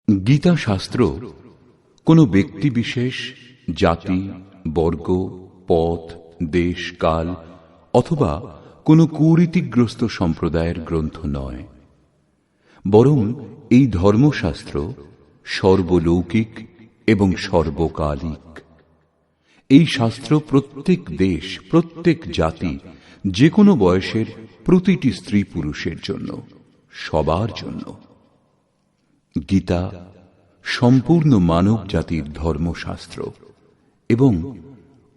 গীতা শাস্ত্র কোনো ব্যক্তি বিশেষ, জাতি, বর্গ, পথ, দেশ, কাল অথবা কোনো কুরীতিগ্রস্ত সম্প্রদায়ের গ্রন্থ নয়, বরং এই ধর্মশাস্ত্র সর্বলৌকিক এবং সর্বকালিক। এই শাস্ত্র প্রত্যেক দেশ, প্রত্যেক জাতি, যে কোনো বয়সের প্রতিটি স্ত্রী পুরুষের জন্য, সবার জন্য। গীতা সম্পূর্ণ মানব জাতির ধর্মশাস্ত্র এবং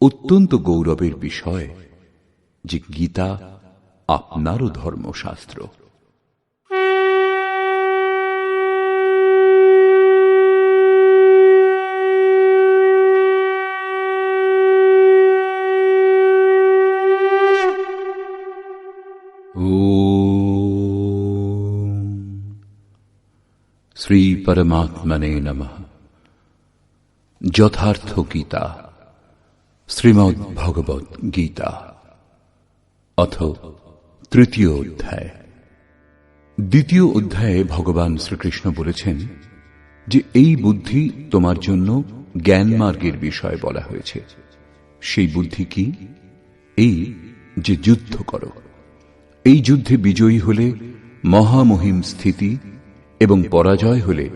অত্যন্ত গৌরবের বিষয় যে গীতা আপনারও ধর্মশাস্ত্র। শ্রী পরমাত্মনে নমঃ। যথার্থ গীতা, শ্রীমদ্ ভগবৎ গীতা, অথ তৃতীয় অধ্যায়। দ্বিতীয় অধ্যায়ে ভগবান শ্রীকৃষ্ণ বলেছেন যে এই বুদ্ধি তোমার জন্য জ্ঞান মার্গের বিষয় বলা হয়েছে। সেই বুদ্ধি কি? এই যে যুদ্ধ করো। এই যুদ্ধে বিজয়ী হলে মহামহিম স্থিতি এবং পরাজয় হলে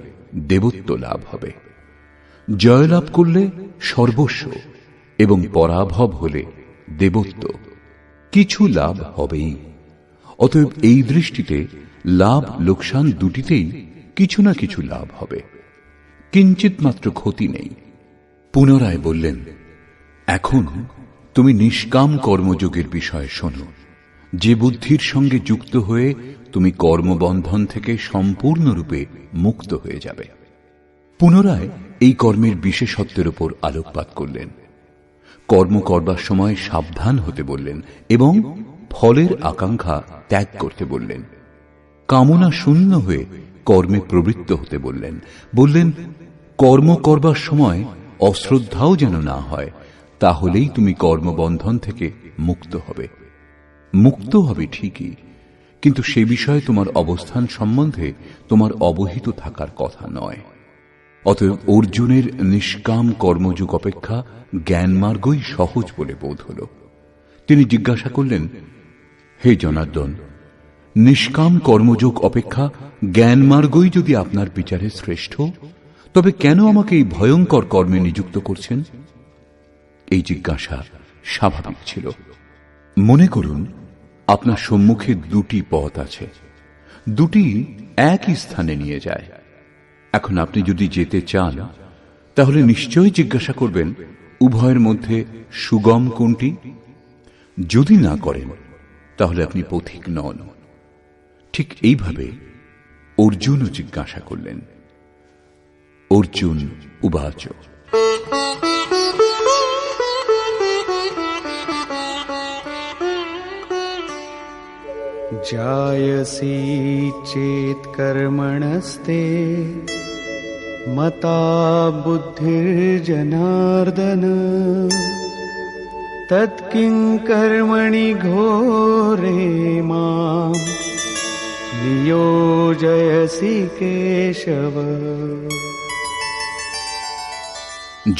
দেবত্ব লাভ হবে। জয়লাভ করলে সর্বস্ব এবং পরাভব হলে দেবত্ব, কিছু লাভ হবেই। অতএব এই দৃষ্টিতে লাভ লোকসান দুটিতেই কিছু না কিছু লাভ হবে, কিঞ্চিত মাত্র ক্ষতি নেই। পুনরায় বললেন, এখন তুমি নিষ্কাম কর্মযোগের বিষয়ে শোনো, যে বুদ্ধির সঙ্গে যুক্ত হয়ে তুমি কর্মবন্ধন থেকে সম্পূর্ণরূপে মুক্ত হয়ে যাবে। পুনরায় এই কর্মের বিশেষত্বের উপর আলোকপাত করলেন। কর্ম করবার সময় সাবধান হতে বললেন এবং ফলের আকাঙ্ক্ষা ত্যাগ করতে বললেন। কামনা শূন্য হয়ে কর্মে প্রবৃত্ত হতে বললেন। বললেন, কর্ম করবার সময় অশ্রদ্ধাও যেন না হয়, তাহলেই তুমি কর্মবন্ধন থেকে মুক্ত হবে। মুক্ত হবে ঠিকই, কিন্তু সে বিষয়ে তোমার অবস্থান সম্বন্ধে তোমার অবহিত থাকার কথা নয়। অতএব অর্জুনের নিষ্কাম কর্মযোগ অপেক্ষা জ্ঞানমার্গই সহজ বলে বোধ হল। তিনি জিজ্ঞাসা করলেন, হে জনার্দন, নিষ্কাম কর্মযোগ অপেক্ষা জ্ঞানমার্গই যদি আপনার বিচারে শ্রেষ্ঠ, তবে কেন আমাকে এই ভয়ঙ্কর কর্মে নিযুক্ত করছেন? এই জিজ্ঞাসা স্বাভাবিক ছিল। মনে করুন, আপনার সম্মুখে দুটি পথ আছে, দুটি একই স্থানে নিয়ে যায়। এখন আপনি যদি যেতে চান, তাহলে নিশ্চয়ই জিজ্ঞাসা করবেন উভয়ের মধ্যে সুগম কোনটি। যদি না করেন, তাহলে আপনি পথিক নন। ঠিক এইভাবে অর্জুনও জিজ্ঞাসা করলেন। অর্জুন উবাচ, जायसी चेत कर्मणस्ते मता बुद्धिर्जनार्दन तत्किं कर्मणि घोरे मां नियोजयसि केशव।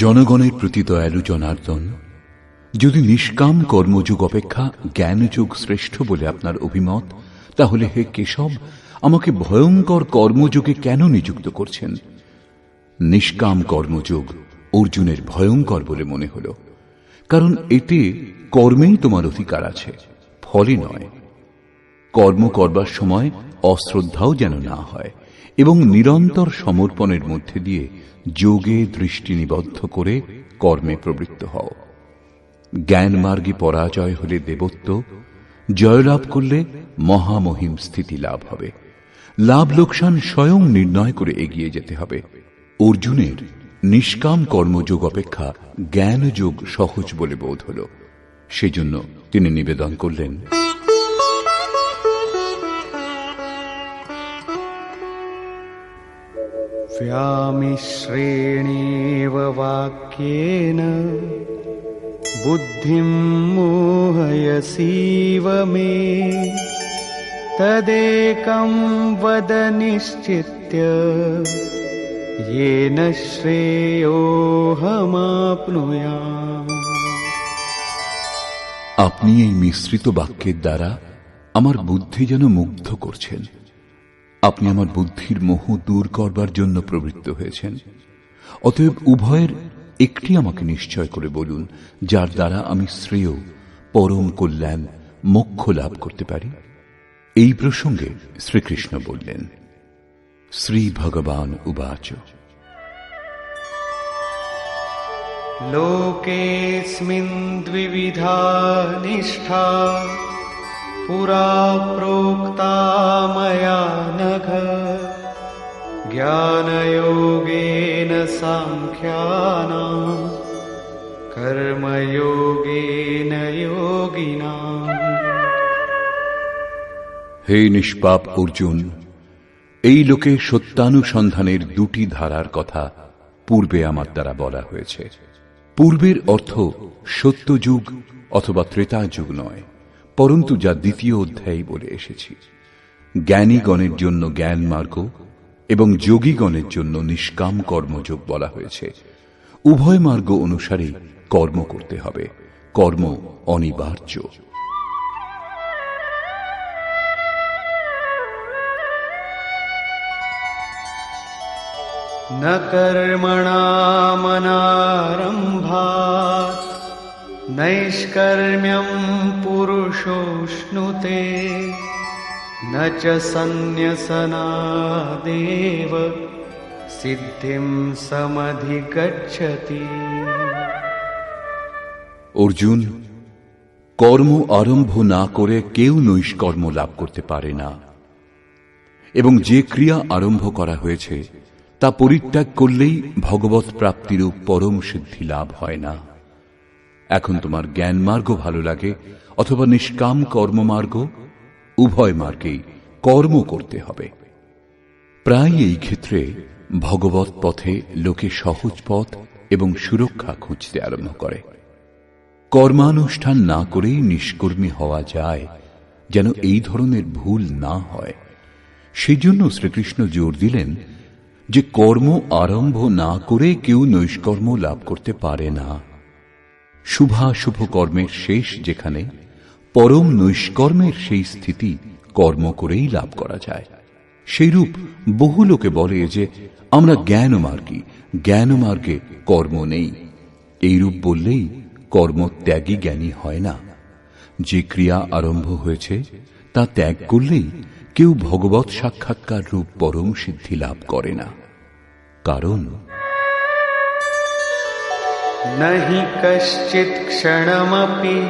জনগণের প্রতি দয়ালু জনার্দন, যদি নিষ্কাম কর্মযোগ অপেক্ষা জ্ঞানযোগ শ্রেষ্ঠ বলে আপনার অভিমত, তাহলে হে কেশব, আমাকে ভয়ঙ্কর কর্মযোগে কেন নিযুক্ত করছেন? নিষ্কাম কর্মযোগ অর্জুনের ভয়ঙ্কর বলে মনে হল, কারণ এতে কর্মেই তোমার অধিকার আছে, ফলে নয়। কর্ম করবার সময় অশ্রদ্ধাও যেন না হয় এবং নিরন্তর সমর্পণের মধ্যে দিয়ে যোগে দৃষ্টি নিবদ্ধ করে কর্মে প্রবৃত্ত হও। জ্ঞান মার্গে পরাজয় হলে দেবত্ব, জয়লাভ করলে মহামহিম স্থিতি লাভ হবে। লাভ লোকসান স্বয়ং নির্ণয় করে এগিয়ে যেতে হবে। অর্জুনের নিষ্কাম কর্মযোগ অপেক্ষা জ্ঞানযোগ সহজ বলে বোধ হল। সেজন্য তিনি নিবেদন করলেন, व्यामिश्रेणेव वाक्येन बुद्धिं मोहयसीव मे तदेकं वद निश्चित्य येन श्रेयोऽहमाप्नुयाम्। আপনি এই মিশ্রিত বাক্যের দ্বারা আমার বুদ্ধি যেন মুগ্ধ করছেন। আপনি আমার বুদ্ধির মোহ দূর করবার জন্য প্রবৃত্ত হয়েছেন। অতএব উভয়ের একটি আমাকে নিশ্চয় করে বলুন, যার দ্বারা আমি শ্রেয়, পরম কল্যাণ, মোক্ষ লাভ করতে পারি। এই প্রসঙ্গে শ্রীকৃষ্ণ বললেন, শ্রী ভগবান উবাচ, লোকেऽস্মিन् দ্বিবিধা নিষ্ঠা পুরা প্रोक्ता मया नघ জ্ঞানযোগেন সাংখ্যানাং কর্মযোগেন যোগিনাং। হে নিষ্পাপ অর্জুন, এই লোকে সত্যানুসন্ধানের দুটি ধারার কথা পূর্বে আমার দ্বারা বলা হয়েছে। পূর্বের অর্থ সত্যযুগ অথবা ত্রেতাযুগ নয়, পরন্তু যা দ্বিতীয় অধ্যায়ে বলে এসেছি। জ্ঞানীগণের জন্য জ্ঞান মার্গ এবং যোগীগণের জন্য নিষ্কাম কর্মযোগ বলা হয়েছে। উভয় মার্গ অনুসারে কর্ম করতে হবে, কর্ম অনিবার্য। न कर्मणामनारम्भात् नैष्कर्म्यम् पुरुषोऽश्नुते न च सन्न्यसनादेव सिद्धिं समधिगच्छति। অর্জুন, কর্ম আরম্ভ না করে কেউ নৈষ্কর্ম লাভ করতে পারে না, এবং যে ক্রিয়া আরম্ভ করা হয়েছে তা পরিত্যাগ করলেই ভগবৎ প্রাপ্তিরূপ পরম সিদ্ধি লাভ হয় না। এখন তোমার জ্ঞান মার্গ ভালো লাগে অথবা নিষ্কাম কর্মমার্গ, উভয় মার্গেই কর্ম করতে হবে। প্রায় এই ক্ষেত্রে ভগবৎ পথে লোকে সহজ পথ এবং সুরক্ষা খুঁজতে আরম্ভ করে। কর্মানুষ্ঠান না করেই নিষ্কর্মী হওয়া যায়, যেন এই ধরনের ভুল না হয়। সেজন্য শ্রীকৃষ্ণ জোর দিলেন যে কর্ম আরম্ভ না করে কেউ নৈষ্কর্ম লাভ করতে পারে না। শুভাশুভ কর্মের শেষ যেখানে, পরম নৈষ্কর্মের সেই স্থিতি কর্ম করেই লাভ করা যায়। সেইরূপ বহু লোকে বলে যে আমরা জ্ঞানমার্গী, জ্ঞানমার্গে কর্ম নেই। এইরূপ বললেই কর্মত্যাগী জ্ঞানী হয় না। যে ক্রিয়া আরম্ভ হয়েছে তা ত্যাগ করলেই কেউ ভগবৎ সাক্ষাৎকার রূপ পরম সিদ্ধি লাভ করে না। কারণ नहि कश्चित् क्षणमपि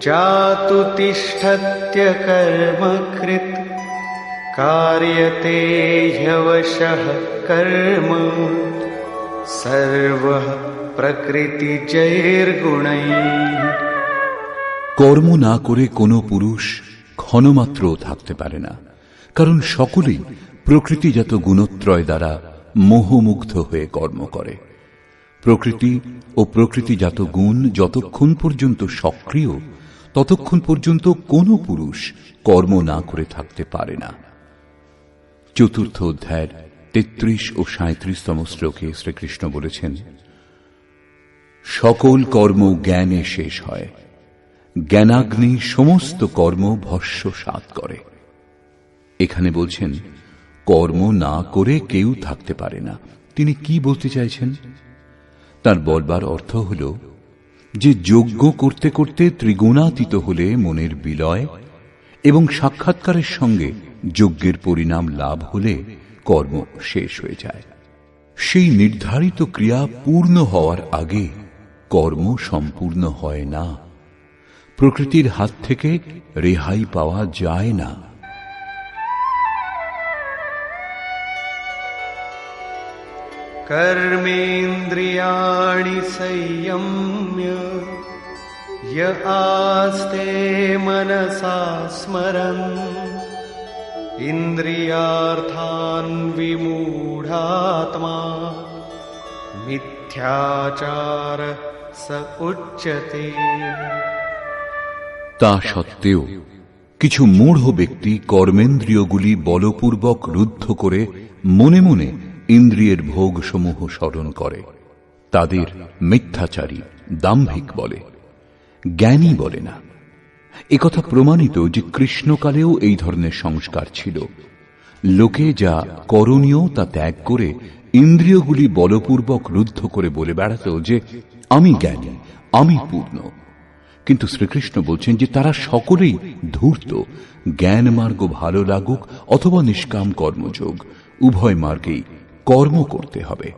जातु तिष्ठत्य कर्मकृत् कार्यते ह्यवशः कर्म सर्वः प्रकृतिजैर्गुणैः। কর্ম না করে কোনো পুরুষ ক্ষণমাত্রও থাকতে পারে না, কারণ সকলেই প্রকৃতিজাত গুণত্রয় দ্বারা মোহমুগ্ধ হয়ে কর্ম করে। প্রকৃতি ও প্রকৃতিজাত গুণ যতক্ষণ পর্যন্ত সক্রিয়, ততক্ষণ পর্যন্ত কোনো পুরুষ কর্ম না করে থাকতে পারে না। চতুর্থ অধ্যায়ের 33 ও 37তম শ্লোকে শ্রীকৃষ্ণ বলেছেন, সকল কর্ম জ্ঞানে শেষ হয়, জ্ঞানাগ্নি সমস্ত কর্ম ভস্মসাৎ করে। এখানে বলছেন কর্ম না করে কেউ থাকতে পারে না। তিনি কি বলতে চাইছেন? তার বলবার অর্থ হল যে যজ্ঞ করতে করতে ত্রিগুণাতীত হলে মনের বিলয় এবং সাক্ষাৎকারের সঙ্গে যজ্ঞের পরিণাম লাভ হলে কর্ম শেষ হয়ে যায়। সেই নির্ধারিত ক্রিয়া পূর্ণ হওয়ার আগে কর্ম সম্পূর্ণ হয় না। প্রকৃতির হাত থেকে রেহাই পাওয়া যায় না। कर्मेन्द्रियाणि संयम्य य आस्ते मनसा स्मरन् इन्द्रियार्थान् विमूढात्मा मिथ्याचार स उच्यते। তা সত্ত্বেও কিছু মূঢ় ব্যক্তি কর্মেন্দ্রিয়গুলি বলপূর্বক রুদ্ধ করে মনে মনে ইন্দ্রিয়ের ভোগ সমূহ স্মরণ করে তাদের মিথ্যাচারী, দাম্ভিক বলে, জ্ঞানী বলে না। একথা প্রমাণিত যে কৃষ্ণকালেও এই ধরনের সংস্কার ছিল। লোকে যা করণীয় তা ত্যাগ করে ইন্দ্রিয়গুলি বলপূর্বক রুদ্ধ করে বলে বেড়াত যে আমি জ্ঞানী, আমি পূর্ণ। কিন্তু শ্রীকৃষ্ণ বলছেন যে তারা সকলেই ধূর্ত। জ্ঞান মার্গ ভালো লাগুক অথবা নিষ্কাম কর্মযোগ, উভয় মার্গেই কর্ম করতে হবে।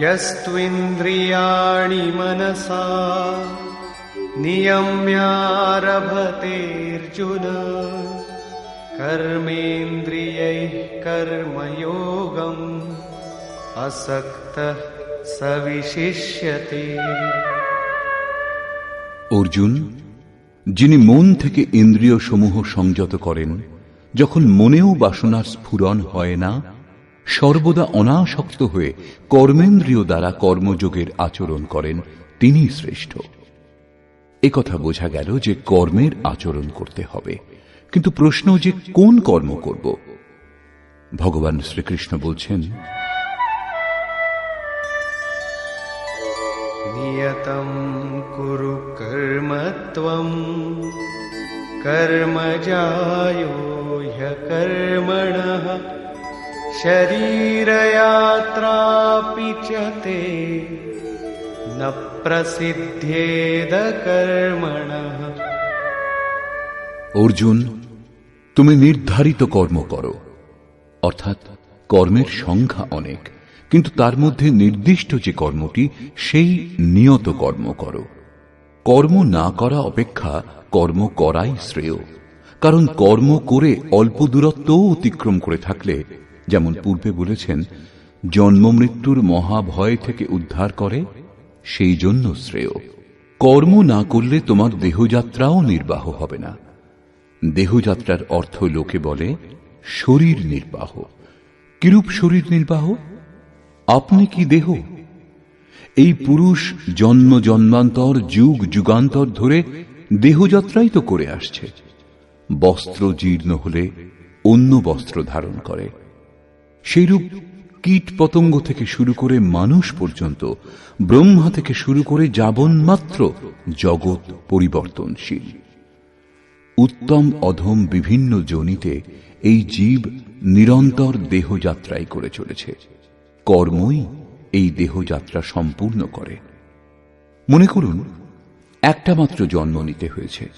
यस्त्विन्द्रियाणि मनसा नियम्यारभतेऽर्जुन कर्मेन्द्रियैः कर्मयोगम् असक्तः स विशिष्यते। অর্জুন, যিনি মন থেকে ইন্দ্রিয় সমূহ সংযত করেন, যখন মনেও বাসনার স্ফুরণ হয় না, সর্বদা অনাসক্ত হয়ে কর্মেন্দ্রিয় দ্বারা কর্মযোগের আচরণ করেন, তিনি শ্রেষ্ঠ। একথা বোঝা গেল যে কর্মের আচরণ করতে হবে, কিন্তু প্রশ্ন যে কোন কর্ম করব। ভগবান শ্রীকৃষ্ণ বলছেন, নিয়তং কুরু কর্ম ত্বং কর্মজায়ো হ্যকর্মণঃ শরীরয়াত্রাপি চ তে ন প্রসিদ্ধেদ কর্মণঃ। অর্জুন, তুমি নির্ধারিত কর্ম করো, অর্থাৎ কর্মের সংখ্যা অনেক, কিন্তু তার মধ্যে নির্দিষ্ট যে কর্মটি সেই নিয়ত কর্ম করো। কর্ম না করা অপেক্ষা কর্ম করাই শ্রেয়, কারণ কর্ম করে অল্প দূরত্বও অতিক্রম করে থাকলে, যেমন পূর্বে বলেছেন, জন্ম মৃত্যুর মহাভয় থেকে উদ্ধার করে, সেই জন্য শ্রেয়। কর্ম না করলে তোমার দেহযাত্রাও নির্বাহ হবে না। দেহযাত্রার অর্থ লোকে বলে শরীর নির্বাহ। কিরূপ শরীর নির্বাহ? আপনি কি দেহ? এই পুরুষ জন্ম জন্মান্তর যুগ যুগান্তর ধরে দেহযাত্রাই তো করে আসছে। বস্ত্র জীর্ণ হলে অন্য বস্ত্র ধারণ করে। সেইরূপ কীট পতঙ্গ থেকে শুরু করে মানুষ পর্যন্ত, ব্রহ্মা থেকে শুরু করে যাবন্মাত্র জগৎ পরিবর্তনশীল। উত্তম অধম বিভিন্ন যোনিতে এই জীব নিরন্তর দেহযাত্রাই করে চলেছে। কর্মই এই দেহযাত্রা সম্পূর্ণ করে। মনে করুন, একটা মাত্র জন্ম নিতে হয়েছে,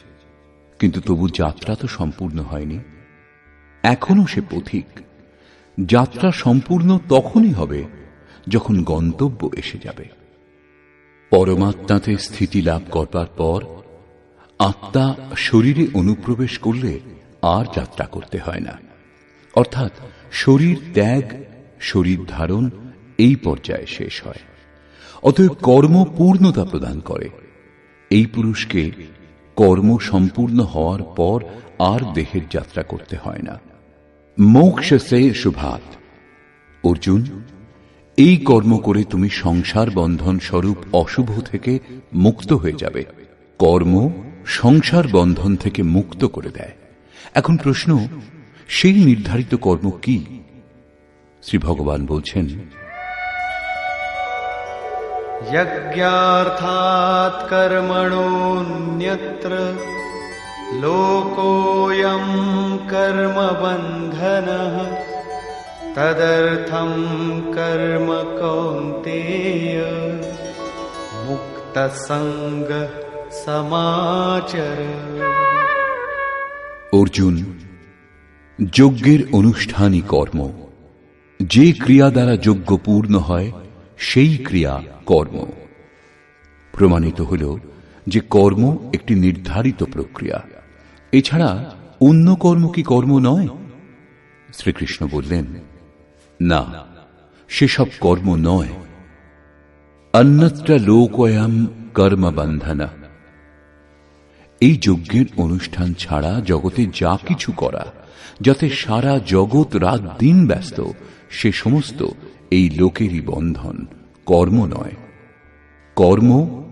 কিন্তু তবু যাত্রা তো সম্পূর্ণ হয়নি। এখনো সে পথিক। যাত্রা সম্পূর্ণ তখনই হবে যখন গন্তব্য এসে যাবে। পরমাত্মাতে স্থিতি লাভ করবার পর আত্মা শরীরে অনুপ্রবেশ করলে আর যাত্রা করতে হয় না। অর্থাৎ শরীর ত্যাগ, শরীর ধারণ এই পর্যায়ে শেষ হয়। অতএব কর্ম পূর্ণতা প্রদান করে। এই পুরুষকে কর্ম সম্পূর্ণ হওয়ার পর আর দেহের যাত্রা করতে হয় না। মোক্ষ সে শুভাত। অর্জুন, এই কর্ম করে তুমি সংসার বন্ধন স্বরূপ অশুভ থেকে মুক্ত হয়ে যাবে। কর্ম সংসার বন্ধন থেকে মুক্ত করে দেয়। এখন প্রশ্ন, সেই নির্ধারিত কর্ম কি? শ্রী ভগবান বলছেন, যজ্ঞার্থাৎ কর্মণোন্যত্র লোকোয়ং কর্ম বন্ধনঃ তদর্থং কর্ম কৌন্তেয় মুক্তসঙ্গ সমাচর। অর্জুন, যজ্ঞের অনুষ্ঠানই কর্ম। যে ক্রিয়া দ্বারা যজ্ঞ পূর্ণ হয় সেই ক্রিয়া কর্ম। প্রমাণিত হল যে কর্ম একটি নির্ধারিত প্রক্রিয়া। এছাড়া অন্য কর্ম কি কর্ম নয়? শ্রীকৃষ্ণ বললেন, না, সেসব কর্ম নয়। অন্যত্র লোকোয়ং কর্ম বন্ধনা। এই যজ্ঞের অনুষ্ঠান ছাড়া জগতে যা কিছু করা, যাতে সারা জগৎ রাত দিন ব্যস্ত, সে সমস্ত এই লোকেরই বন্ধন, কর্ম নয়। কর্ম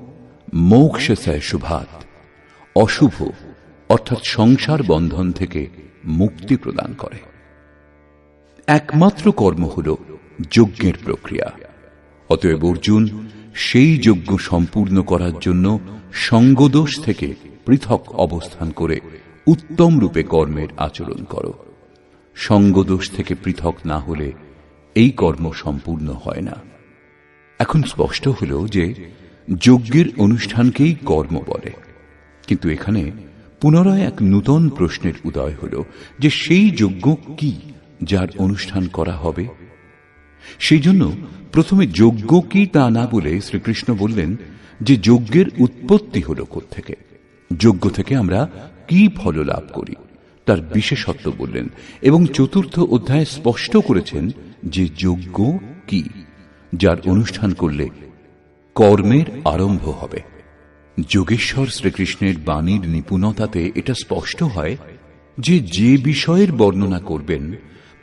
মোক্ষ সে শুভাত, অশুভ অর্থাৎ সংসার বন্ধন থেকে মুক্তি প্রদান করে। একমাত্র কর্ম হল যজ্ঞের প্রক্রিয়া। অতএব অর্জুন, সেই যজ্ঞ সম্পূর্ণ করার জন্য সঙ্গদোষ থেকে পৃথক অবস্থান করে উত্তম রূপে কর্মের আচরণ করো। সঙ্গদোষ থেকে পৃথক না হলে এই কর্ম সম্পূর্ণ হয় না। এখন স্পষ্ট হল যে যজ্ঞের অনুষ্ঠানকেই কর্ম বলে, কিন্তু এখানে পুনরায় এক নূতন প্রশ্নের উদয় হল যে সেই যজ্ঞ কি যার অনুষ্ঠান করা হবে। সেই জন্য প্রথমে যজ্ঞ কি তা না বলে শ্রীকৃষ্ণ বললেন যে যজ্ঞের উৎপত্তি হল কোত্থেকে, যজ্ঞ থেকে আমরা কি ফল লাভ করি তার বিশেষত্ব বললেন, এবং চতুর্থ অধ্যায়ে স্পষ্ট করেছেন যে যজ্ঞ কি যার অনুষ্ঠান করলে কর্মের আরম্ভ হবে। যোগেশ্বর শ্রীকৃষ্ণের বাণীর নিপুণতাতে এটা স্পষ্ট হয় যে যে বিষয়ের বর্ণনা করবেন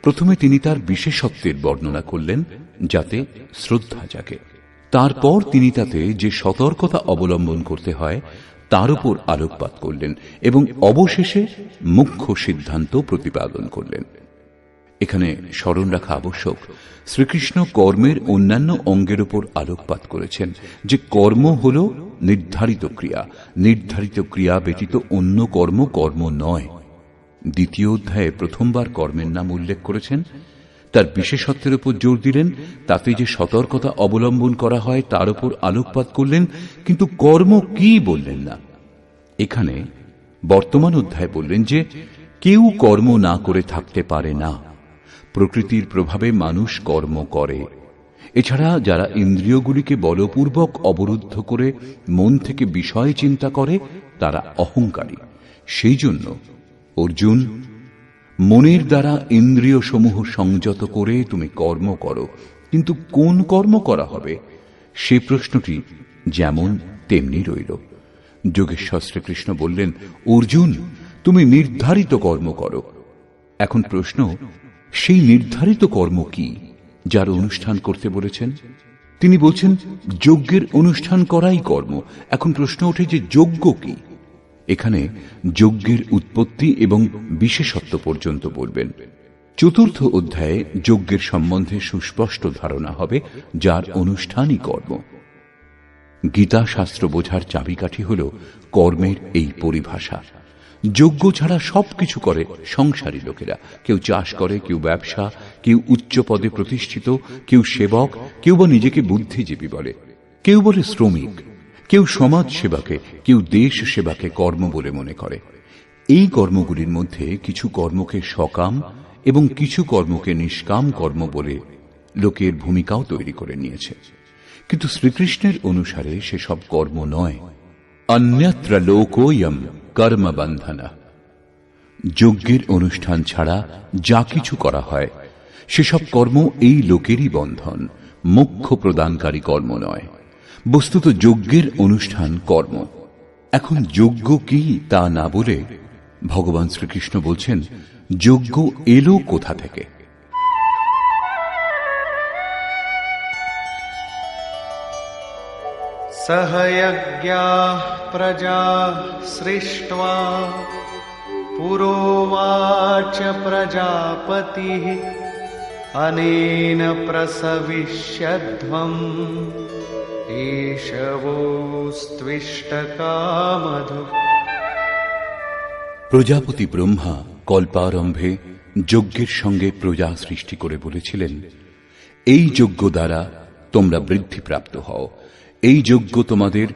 প্রথমে তিনি তার বিশেষত্বের বর্ণনা করলেন যাতে শ্রদ্ধা জাগে। তারপর তিনি তাতে যে সতর্কতা অবলম্বন করতে হয় তার উপর আলোকপাত করলেন এবং অবশেষে মুখ্য সিদ্ধান্ত প্রতিপাদন করলেন। এখানে স্মরণ রাখা আবশ্যক, শ্রীকৃষ্ণ কর্মের অন্যান্য অঙ্গের উপর আলোকপাত করেছেন যে কর্ম হল নির্ধারিত ক্রিয়া, নির্ধারিত ক্রিয়া ব্যতীত অন্য কর্ম কর্ম নয়। দ্বিতীয় অধ্যায়ে প্রথমবার কর্মের নাম উল্লেখ করেছেন, তার বিশেষত্বের উপর জোর দিলেন, তাতে যে সতর্কতা অবলম্বন করা হয় তার উপর আলোকপাত করলেন, কিন্তু কর্ম কি বললেন না। এখানে বর্তমান অধ্যায়ে বললেন যে কেউ কর্ম না করে থাকতে পারে না। প্রকৃতির প্রভাবে মানুষ কর্ম করে। এছাড়া যারা ইন্দ্রিয়গুলিকে বলপূর্বক অবরুদ্ধ করে মন থেকে বিষয় চিন্তা করে তারা অহংকারী। সেই জন্য অর্জুন, মনের দ্বারা ইন্দ্রিয় সমূহ সংযত করে তুমি কর্ম করো, কিন্তু কোন কর্ম করা হবে সে প্রশ্নটি যেমন তেমনি রইল। যোগেশ্বর শ্রীকৃষ্ণ বললেন, অর্জুন তুমি নির্ধারিত কর্ম করো। এখন প্রশ্ন, সেই নির্ধারিত কর্ম কি যার অনুষ্ঠান করতে বলেছেন? তিনি বলছেন যজ্ঞের অনুষ্ঠান করাই কর্ম। এখন প্রশ্ন ওঠে যে যজ্ঞ কি? এখানে যজ্ঞের উৎপত্তি এবং বিশেষত্ব পর্যন্ত বলবেন। চতুর্থ অধ্যায়ে যজ্ঞের সম্বন্ধে সুস্পষ্ট ধারণা হবে যার অনুষ্ঠানই কর্ম। গীতা শাস্ত্র বোঝার চাবিকাঠি হল কর্মের এই পরিভাষা। যজ্ঞ ছাড়া সবকিছু করে সংসারী লোকেরা। কেউ চাষ করে, কেউ ব্যবসা, কেউ উচ্চ পদে প্রতিষ্ঠিত, কেউ সেবক, কেউ বা নিজেকে বুদ্ধিজীবী বলে, কেউ বলে শ্রমিক, কেউ সমাজ সেবাকে, কেউ দেশ সেবাকে কর্ম বলে মনে করে। এই কর্মগুলির মধ্যে কিছু কর্মকে সকাম এবং কিছু কর্মকে নিষ্কাম কর্ম বলে লোকের ভূমিকাও তৈরি করে নিয়েছে, কিন্তু শ্রীকৃষ্ণের অনুসারে সেসব কর্ম নয়। অন্যত্র লোকোয়ম কর্ম বন্ধনা। যজ্ঞের অনুষ্ঠান ছাড়া যা কিছু করা হয় সেসব কর্ম এই লোকেরই বন্ধন, মোক্ষ প্রদানকারী কর্ম নয়। বস্তুত যজ্ঞের অনুষ্ঠান কর্ম। এখন যজ্ঞ কি তা না বলে ভগবান শ্রীকৃষ্ণ বলছেন যজ্ঞ এলো কোথা থেকে। सहयज्ञाः प्रजा सृष्ट्वा पुरोवाच प्रजापतिः अनेन प्रसविष्यध्वम् एषवोस्त्विष्टकामधु। প্রজাপতি ব্রহ্মা কল্পারম্ভে যজ্ঞের সঙ্গে প্রজা সৃষ্টি করে বলেছিলেন, এই যজ্ঞ দ্বারা তোমরা বৃদ্ধিপ্রাপ্ত হও, এই যজ্ঞ তোমাদের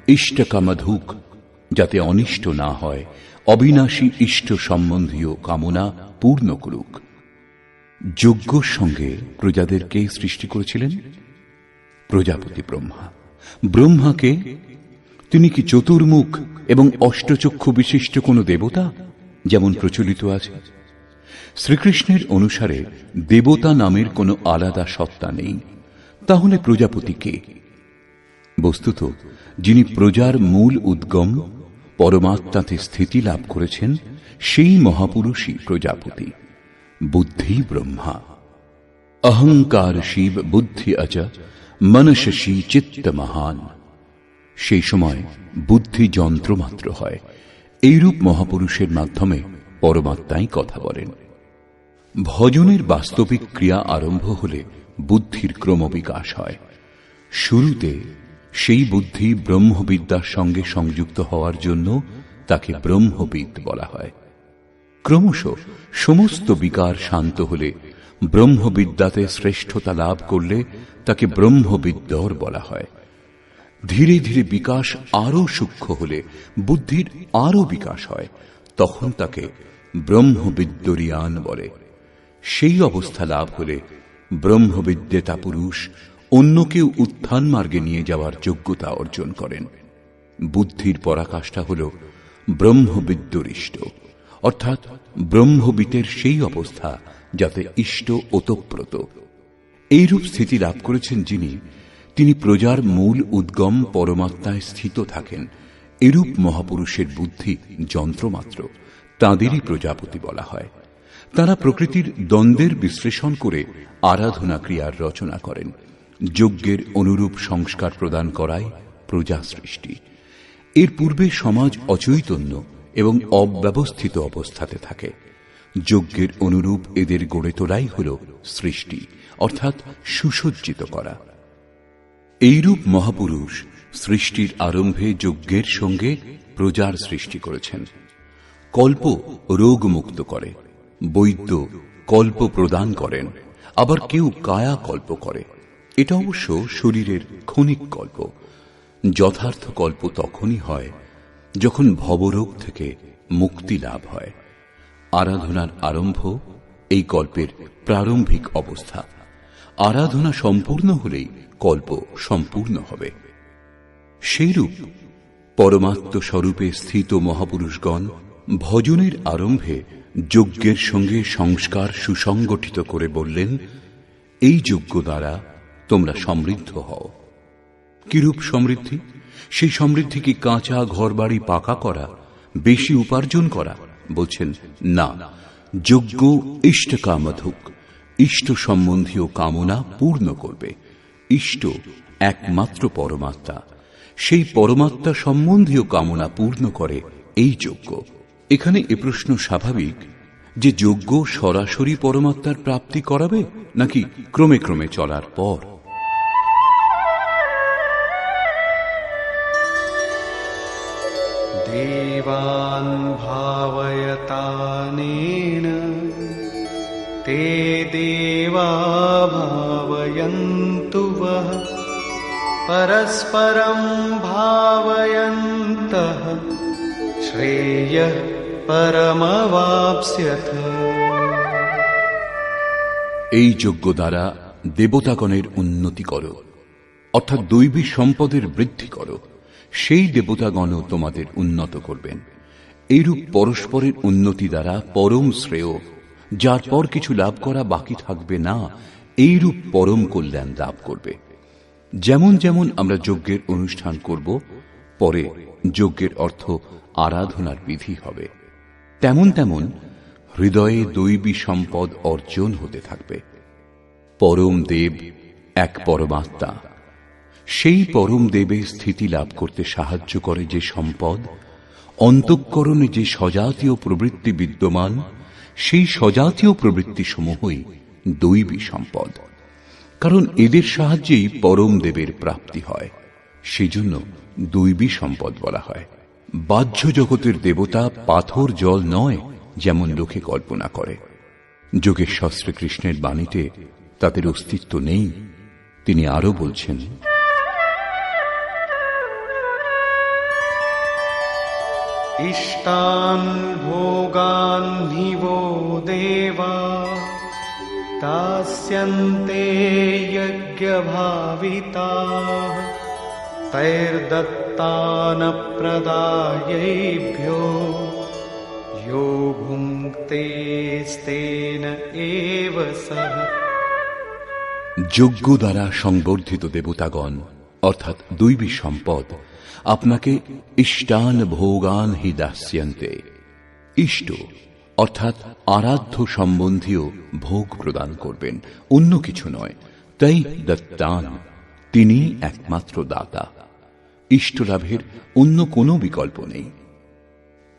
ইষ্টকামধুক, যাতে অনিষ্ট না হয়, অবিনাশী ইষ্ট সম্বন্ধীয় কামনা পূর্ণ করুক। যজ্ঞর সঙ্গে প্রজাদেরকে সৃষ্টি করেছিলেন প্রজাপতি ব্রহ্মা। ব্রহ্মাকে তিনি কি চতুর্মুখ এবং অষ্টচক্ষু বিশিষ্ট কোন দেবতা যেমন প্রচলিত আছে? শ্রীকৃষ্ণের অনুসারে দেবতা নামের কোনো আলাদা সত্তা নেই। তাহলে প্রজাপতি কে? বস্তুত যিনি প্রজার মূল উদ্গম, পরমাত্মাতে স্থিতি লাভ করেছেন সেই মহাপুরুষই প্রজাপতি। বুদ্ধি ব্রহ্মা, অহংকার শিব, বুদ্ধি অজ, মনসী চিত্ত মহান। সেই সময় বুদ্ধি যন্ত্র মাত্র হয়। এইরূপ মহাপুরুষের মাধ্যমে পরমাত্মাই কথা বলেন। ভজনের বাস্তবিক ক্রিয়া আরম্ভ হলে বুদ্ধির ক্রমবিকাশ হয়। শুরুতে সেই বুদ্ধি ব্রহ্মবিদ্যার সঙ্গে সংযুক্ত হওয়ার জন্য তাকে ব্রহ্মবিদ বলা হয়। ক্রমশ সমস্ত বিকার শান্ত হলে, ব্রহ্মবিদ্যাতে শ্রেষ্ঠতা লাভ করলে তাকে ব্রহ্মবিদ্যর বলা হয়। ধীরে ধীরে বিকাশ আরো সূক্ষ্ম হলে, বুদ্ধির আরো বিকাশ হয়, তখন তাকে ব্রহ্মবিদ্যরিয়ান বলে। সেই অবস্থা লাভ হলে ব্রহ্মবিদ্যেতা পুরুষ অন্যকেও উত্থান মার্গে নিয়ে যাওয়ার যোগ্যতা অর্জন করেন। বুদ্ধির পরাকাষ্ঠা হল ব্রহ্মবিদ্যরিষ্ট, অর্থাৎ ব্রহ্মবিদের সেই অবস্থা যাতে ইষ্ট ওতপ্রোত। এইরূপ স্থিতি লাভ করেছেন যিনি, তিনি প্রজার মূল উদ্গম পরমাত্মায় স্থিত থাকেন। এরূপ মহাপুরুষের বুদ্ধি যন্ত্রমাত্র, তাঁদেরই প্রজাপতি বলা হয়। তাঁরা প্রকৃতির দ্বন্দ্বের বিশ্লেষণ করে আরাধনা ক্রিয়ার রচনা করেন। যজ্ঞের অনুরূপ সংস্কার প্রদান করাই প্রজা সৃষ্টি। এর পূর্বে সমাজ অচৈতন্য এবং অব্যবস্থিত অবস্থাতে থাকে। যজ্ঞের অনুরূপ এদের গড়ে তোলাই হল সৃষ্টি, অর্থাৎ সুসজ্জিত করা। এইরূপ মহাপুরুষ সৃষ্টির আরম্ভে যজ্ঞের সঙ্গে প্রজার সৃষ্টি করেছেন। কল্প রোগমুক্ত করে, বৈদ্য কল্প প্রদান করেন, আবার কেউ কায়া কল্প করে। এটা অবশ্য শরীরের ক্ষণিক কল্প। যথার্থ কল্প তখনই হয় যখন ভবরোগ থেকে মুক্তি লাভ হয়। আরাধনার আরম্ভ এই কল্পের প্রারম্ভিক অবস্থা। আরাধনা সম্পূর্ণ হলেই কল্প সম্পূর্ণ হবে। সেইরূপ পরমাত্ম স্বরূপে স্থিত মহাপুরুষগণ ভজনের আরম্ভে যজ্ঞের সঙ্গে সংস্কার সুসংগঠিত করে বললেন, এই যজ্ঞ দ্বারা তোমরা সমৃদ্ধ হও। কিরূপ সমৃদ্ধি? সেই সমৃদ্ধি কি কাঁচা ঘরবাড়ি পাকা করা, বেশি উপার্জন করা? বলছেন না, যজ্ঞ ইষ্ট কামধুক, ইষ্ট সম্বন্ধীয় কামনা পূর্ণ করবে। ইষ্ট একমাত্র পরমাত্মা, সেই পরমাত্মা সম্বন্ধীয় কামনা পূর্ণ করে এই যজ্ঞ। এখানে এ প্রশ্ন স্বাভাবিক যে যজ্ঞ সরাসরি পরমাত্মার প্রাপ্তি করাবে নাকি ক্রমে ক্রমে চলার পর? দেবান ভাবয়তানেন তে দেবা ভাবয়ন্তু বহ পরস্পরম ভাবয়ন্তঃ শ্রেয়ঃ পরমবাপ্স্যথ। এই যজ্ঞ দ্বারা দেবতাগণের উন্নতি করো, অর্থাৎ দৈবী সম্পদের বৃদ্ধি করো। সেই দেবতাগণ তোমাদের উন্নত করবেন। এইরূপ পরস্পরের উন্নতি দ্বারা পরম শ্রেয়, যার পর কিছু লাভ করা বাকি থাকবে না, এইরূপ পরম কল্যাণ লাভ করবে। যেমন যেমন আমরা যজ্ঞের অনুষ্ঠান করব, পরে যজ্ঞের অর্থ আরাধনার বিধি হবে, তেমন তেমন হৃদয়ে দৈবী সম্পদ অর্জন হতে থাকবে। পরম দেব এক পরমাত্মা। সেই পরম দেবে স্থিতি লাভ করতে সাহায্য করে যে সম্পদ, অন্তঃকরণে যে সজাতীয় প্রবৃত্তি বিদ্যমান, সেই সজাতীয় প্রবৃত্তি সমূহই দৈবী সম্পদ। কারণ এদের সাহায্যেই পরম দেবের প্রাপ্তি হয়, সেজন্য দৈবী সম্পদ বলা হয়। বাহ্য জগতের দেবতা পাথর জল নয়, যেমন লোকে কল্পনা করে। যোগেশ্বর শ্রীকৃষ্ণের বাণীতে তাদের অস্তিত্ব নেই। তিনি আরো বলছেন, ইষ্টান ভোগান নিবো দেবা দাস্যন্তে যজ্ঞভাবিতাঃ তৈর্দত্তান প্রদায়েভ্যো यो ভুঙ্ক্তেস্তেন এব সহ। যজ্ঞ দ্বারা সংবর্ধিত দেবতাগণ অর্থাৎ দৈবী সম্পদ আপনাকে ইষ্টান ভোগান হি দাস্যন্তে। ইষ্ট অর্থাৎ আরাধ্য সম্বন্ধীয় ভোগ প্রদান করবেন, অন্য কিছু নয়। তাই দত্তান, তিনি একমাত্র দাতা। ইষ্টলাভের অন্য কোনো বিকল্প নেই।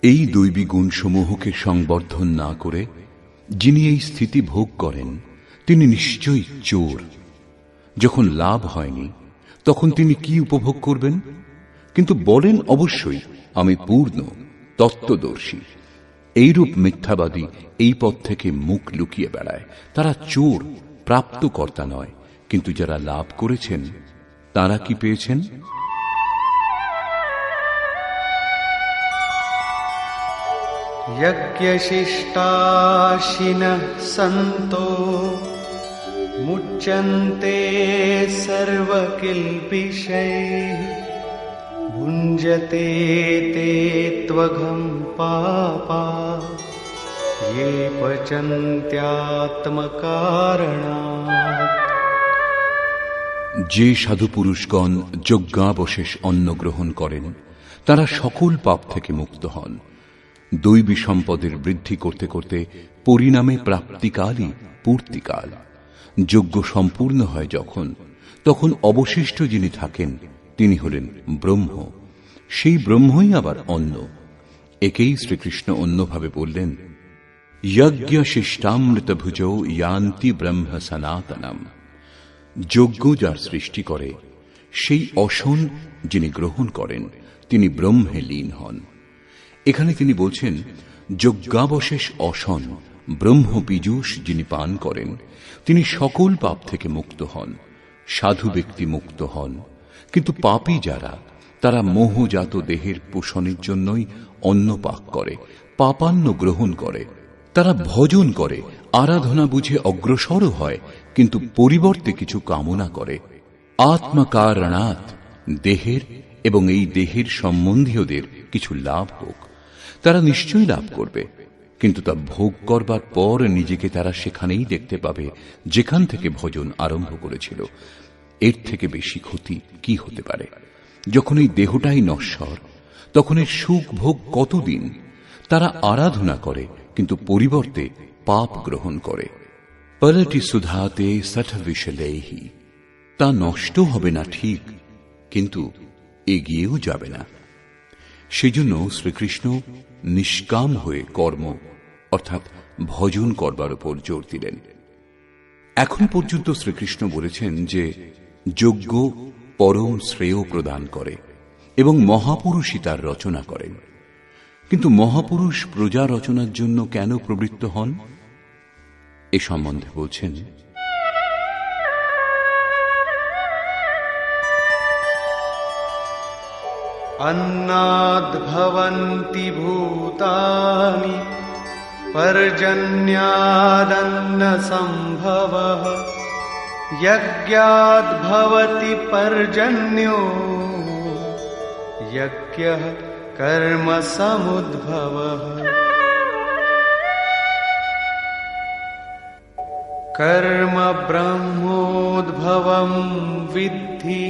এই দৈবী গুণসমূহকে সংবর্ধন না করে যিনি এই স্থিতি ভোগ করেন তিনি নিশ্চয়ই চোর। যখন লাভ হয়নি তখন তিনি কি উপভোগ করবেন? কিন্তু বলেন অবশ্যই আমি পূর্ণ তত্ত্বদর্শী। এইরূপ মিথ্যাবাদী এই পথ থেকে মুখ লুকিয়ে বেড়ায়। তারা চোর, প্রাপ্তকর্তা নয়। কিন্তু যারা লাভ করেছেন তারা কি পেয়েছেন? यज्ञशिष्टाशिनः सन्तो मुच्यन्ते सर्वकिल्बिषैः भुञ्जते ते त्वघं पापा ये पचन्त्यात्मकारणात्। যে সাধু পুরুষগণ যজ্ঞাবশেষ অন্ন গ্রহণ করেন তারা সকল পাপ থেকে মুক্ত হন। দৈবী সম্পদের বৃদ্ধি করতে করতে পরিণামে প্রাপ্তিকালই পূর্তিকাল। যজ্ঞ সম্পূর্ণ হয় যখন, তখন অবশিষ্ট যিনি থাকেন তিনি হলেন ব্রহ্ম। সেই ব্রহ্মই আবার অন্ন। একেই শ্রীকৃষ্ণ অন্যভাবে বললেন, যজ্ঞ শিষ্টামৃত ভুজো ইয়ান্তি ব্রহ্ম সনাতনম। যজ্ঞ যার সৃষ্টি করে সেই অসন যিনি গ্রহণ করেন তিনি ব্রহ্মে লীন হন। এখানে তিনি বলছেন যজ্ঞাবশেষ অসন ব্রহ্ম পীযূষ যিনি পান করেন তিনি সকল পাপ থেকে মুক্ত হন। সাধু ব্যক্তি মুক্ত হন, কিন্তু পাপী যারা তারা মোহজাত দেহের পোষণের জন্যই অন্ন পাক করে, পাপান্ন গ্রহণ করে। তারা ভজন করে, আরাধনা বুঝে অগ্রসরও হয়, কিন্তু পরিবর্তে কিছু কামনা করে। আত্মকারণাৎ দেহের এবং এই দেহের সম্বন্ধীয়দের কিছু লাভ হোক, তারা নিশ্চয়ই লাভ করবে, কিন্তু তা ভোগ করবার পর নিজেকে তারা সেখানেই দেখতে পাবে যেখান থেকে ভজন আরম্ভ করেছিল। এর থেকে বেশি ক্ষতি কি হতে পারে? যখন এই দেহটাই নশ্বর তখন এর সুখ ভোগ কতদিন? তারা আরাধনা করে কিন্তু পরিবর্তে পাপ গ্রহণ করে। পলটি সুধাতে সঠ বিশলেহি, তা নষ্ট হবে না ঠিক, কিন্তু এগিয়েও যাবে না। সেজন্য শ্রীকৃষ্ণ নিষ্কাম হয়ে কর্ম অর্থাৎ ভজন করবার উপর জোর দিলেন। এখন পর্যন্ত শ্রীকৃষ্ণ বলেছেন যে যজ্ঞ পরম শ্রেয় প্রদান করে এবং মহাপুরুষই তার রচনা করেন। কিন্তু মহাপুরুষ প্রজা রচনার জন্য কেন প্রবৃত্ত হন এ সম্বন্ধে বলছেন, अन्नाद्भवन्ति भूतानि पर्जन्यादन्नसम्भवः यज्ञाद्भवति पर्जन्यो यज्ञः कर्मसमुद्भवः। कर्म ब्रह्मोद्भवं विद्धि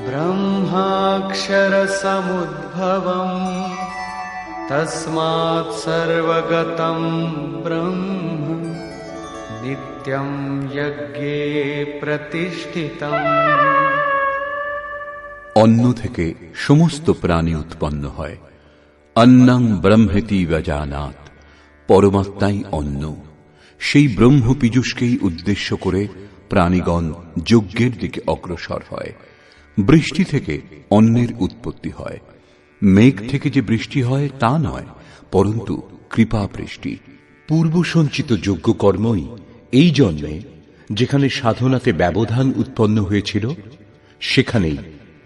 ब्रह्माक्षरसमुद्भवम् तस्मात् सर्वगतं ब्रह्म नित्यं यज्ञे प्रतिष्ठितम्। অন্ন থেকে সমস্ত প্রাণী উৎপন্ন হয়। অন্নং ব্রহ্মেতি ব্যজানাৎ, পরমাত্মাই অন্ন। সেই ব্রহ্ম পীযূষকেই উদ্দেশ্য করে প্রাণীগণ যজ্ঞের দিকে অগ্রসর হয়। বৃষ্টি থেকে অন্নের উৎপত্তি হয়। মেঘ থেকে যে বৃষ্টি হয় তা নয়, পরন্তু কৃপা বৃষ্টি। পূর্ব সঞ্চিত যজ্ঞ কর্মই এই জন্মে যেখানে সাধনাতে ব্যবধান উৎপন্ন হয়েছিল সেখানেই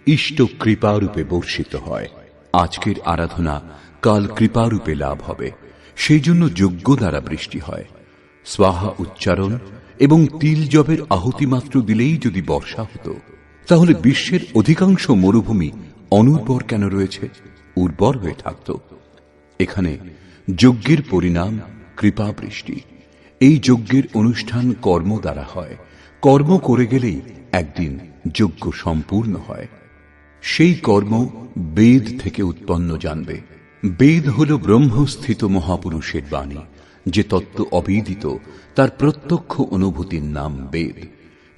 ইষ্ট কৃপারূপে বর্ষিত হয়। আজকের আরাধনা কাল কৃপারূপে লাভ হবে, সেই জন্য যজ্ঞ দ্বারা বৃষ্টি হয়। স্বাহা উচ্চারণ এবং তিল জবের আহুতি মাত্র দিলেই যদি বর্ষা হতো, তাহলে বিশ্বের অধিকাংশ মরুভূমি অনুর্বর কেন রয়েছে? উর্বর হয়ে থাকত। এখানে যজ্ঞের পরিণাম কৃপা বৃষ্টি। এই যজ্ঞের অনুষ্ঠান কর্ম দ্বারা হয়। কর্ম করে গেলেই একদিন যজ্ঞ সম্পূর্ণ হয়। সেই কর্ম বেদ থেকে উৎপন্ন জানবে। বেদ হল ব্রহ্মস্থিত মহাপুরুষের বাণী। যে তত্ত্ব অবিদিত তার প্রত্যক্ষ অনুভূতির নাম বেদ,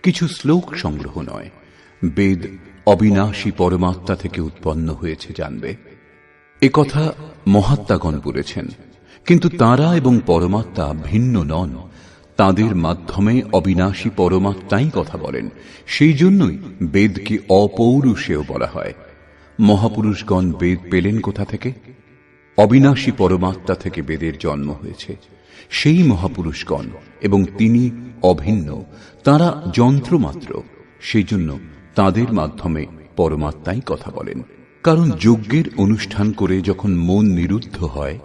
কিছু শ্লোক সংগ্রহ নয়। বেদ অবিনাশী পরমাত্মা থেকে উৎপন্ন হয়েছে জানবে। একথা মহাত্মাগণ বলেছেন, কিন্তু তাঁরা এবং পরমাত্মা ভিন্ন নন। তাঁদের মাধ্যমে অবিনাশী পরমাত্মাই কথা বলেন। সেই জন্যই বেদকে অপৌরুষেয় বলা হয়। মহাপুরুষগণ বেদ পেলেন কোথা থেকে? অবিনাশী পরমাত্মা থেকে বেদের জন্ম হয়েছে। সেই মহাপুরুষগণ, এবং তিনি অভিন্ন, তাঁরা যন্ত্রমাত্র। সেই জন্য তাঁদের মাধ্যমে পরমাত্মাই কথা বলেন। কারণ যজ্ঞের অনুষ্ঠান করে যখন মন নিরুদ্ধ হয়,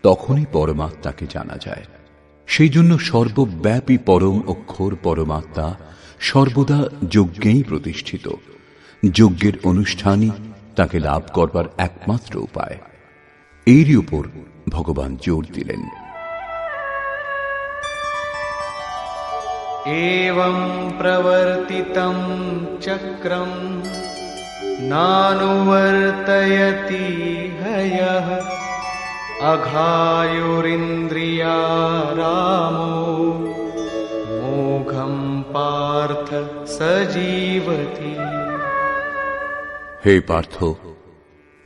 তখনই পরমাত্মাকে জানা যায়। সেই জন্য সর্বব্যাপী পরম অক্ষর পরমাত্মা সর্বদা যজ্ঞেই প্রতিষ্ঠিত। যজ্ঞের অনুষ্ঠানই তাকে লাভ করবার একমাত্র উপায়। এরই উপর ভগবান জোর দিলেন। एवं प्रवर्तितं चक्रं नानुवर्तयति हयः अघायुरिन्द्रियारामो मोघं पार्थ सजीवति। হে পার্থ,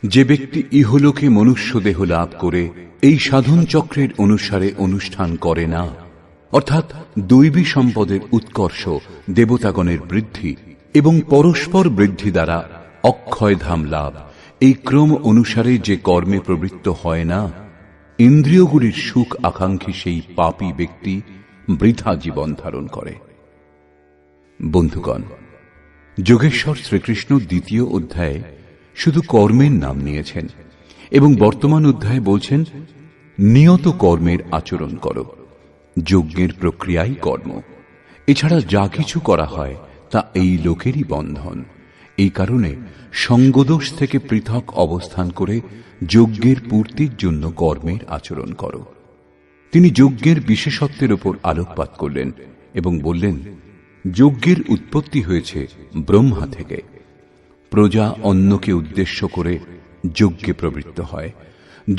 যে ব্যক্তি ইহলোকে মনুষ্য দেহ লাভ করে এই সাধন চক্রের অনুসারে অনুষ্ঠান করে না, অর্থাৎ দৈবী সম্পদের উৎকর্ষ, দেবতাগণের বৃদ্ধি এবং পরস্পর বৃদ্ধি দ্বারা অক্ষয়ধাম লাভ, এই ক্রম অনুসারে যে কর্মে প্রবৃত্ত হয় না, ইন্দ্রিয়গুলির সুখ আকাঙ্ক্ষী সেই পাপী ব্যক্তি বৃথা জীবন ধারণ করে। বন্ধুগণ, যোগেশ্বর শ্রীকৃষ্ণ দ্বিতীয় অধ্যায়ে শুধু কর্মের নাম নিয়েছেন এবং বর্তমান অধ্যায়ে বলছেন নিয়ত কর্মের আচরণ করো। যজ্ঞের প্রক্রিয়াই কর্ম। এছাড়া যা কিছু করা হয় তা এই লোকেরই বন্ধন। এই কারণে সঙ্গদোষ থেকে পৃথক অবস্থান করে যজ্ঞের পূর্তির জন্য কর্মের আচরণ করো। তিনি যজ্ঞের বিশেষত্বের উপর আলোকপাত করলেন এবং বললেন, যজ্ঞের উৎপত্তি হয়েছে ব্রহ্মা থেকে। প্রজা অন্যকে উদ্দেশ্য করে যজ্ঞে প্রবৃত্ত হয়।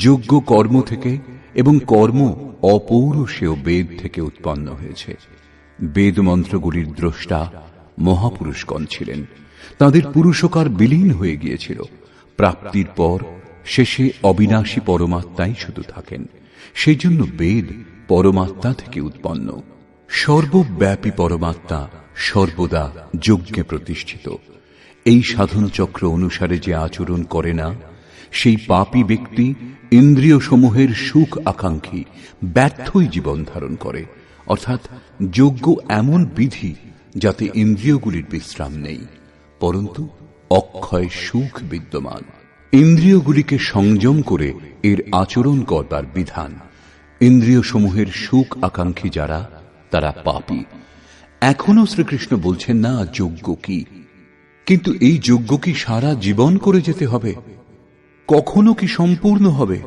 যজ্ঞ কর্ম থেকে এবং কর্ম অপৌরুষেয় বেদ থেকে উৎপন্ন হয়েছে। বেদ মন্ত্রগুলির দ্রষ্টা মহাপুরুষগণ ছিলেন। তাদের পুরুষকার বিলীন হয়ে গিয়েছিল। প্রাপ্তির পর শেষে অবিনাশী পরমাত্মাই শুধু থাকেন। সেই জন্য বেদ পরমাত্মা থেকে উৎপন্ন। সর্বব্যাপী পরমাত্মা সর্বদা যজ্ঞে প্রতিষ্ঠিত। এই সাধন চক্র অনুসারে যে আচরণ করে না, সেই পাপী ব্যক্তি ইন্দ্রিয় সমূহের সুখ আকাঙ্ক্ষী ব্যর্থই জীবন ধারণ করে। অর্থাৎ যজ্ঞ এমন বিধি যাতে ইন্দ্রিয়গুলির বিশ্রাম নেই, পরন্তু অক্ষয় সুখ বিদ্যমান। ইন্দ্রিয়গুলিকে সংযম করে এর আচরণ করবার বিধান। ইন্দ্রিয় সমূহের সুখ আকাঙ্ক্ষী যারা, তারা পাপী। এখনো শ্রীকৃষ্ণ বলছেন না যজ্ঞ কি, কিন্তু এই যজ্ঞ কি সারা জীবন করে যেতে হবে? কখনো কি সম্পূর্ণ হবে?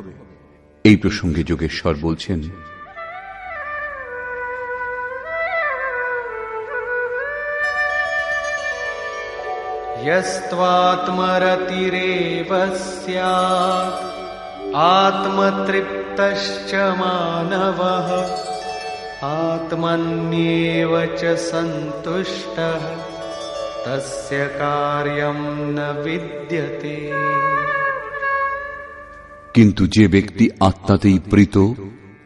এই প্রসঙ্গে যোগেশ্বর বলছেন, यस्त्वात्मरतिरेव स्यात् आत्मतृप्तश्च मानवः आत्मन्येव च सन्तुष्टः तस्य कार्यं न विद्यते। কিন্তু যে ব্যক্তি আত্মাতেই প্রীত,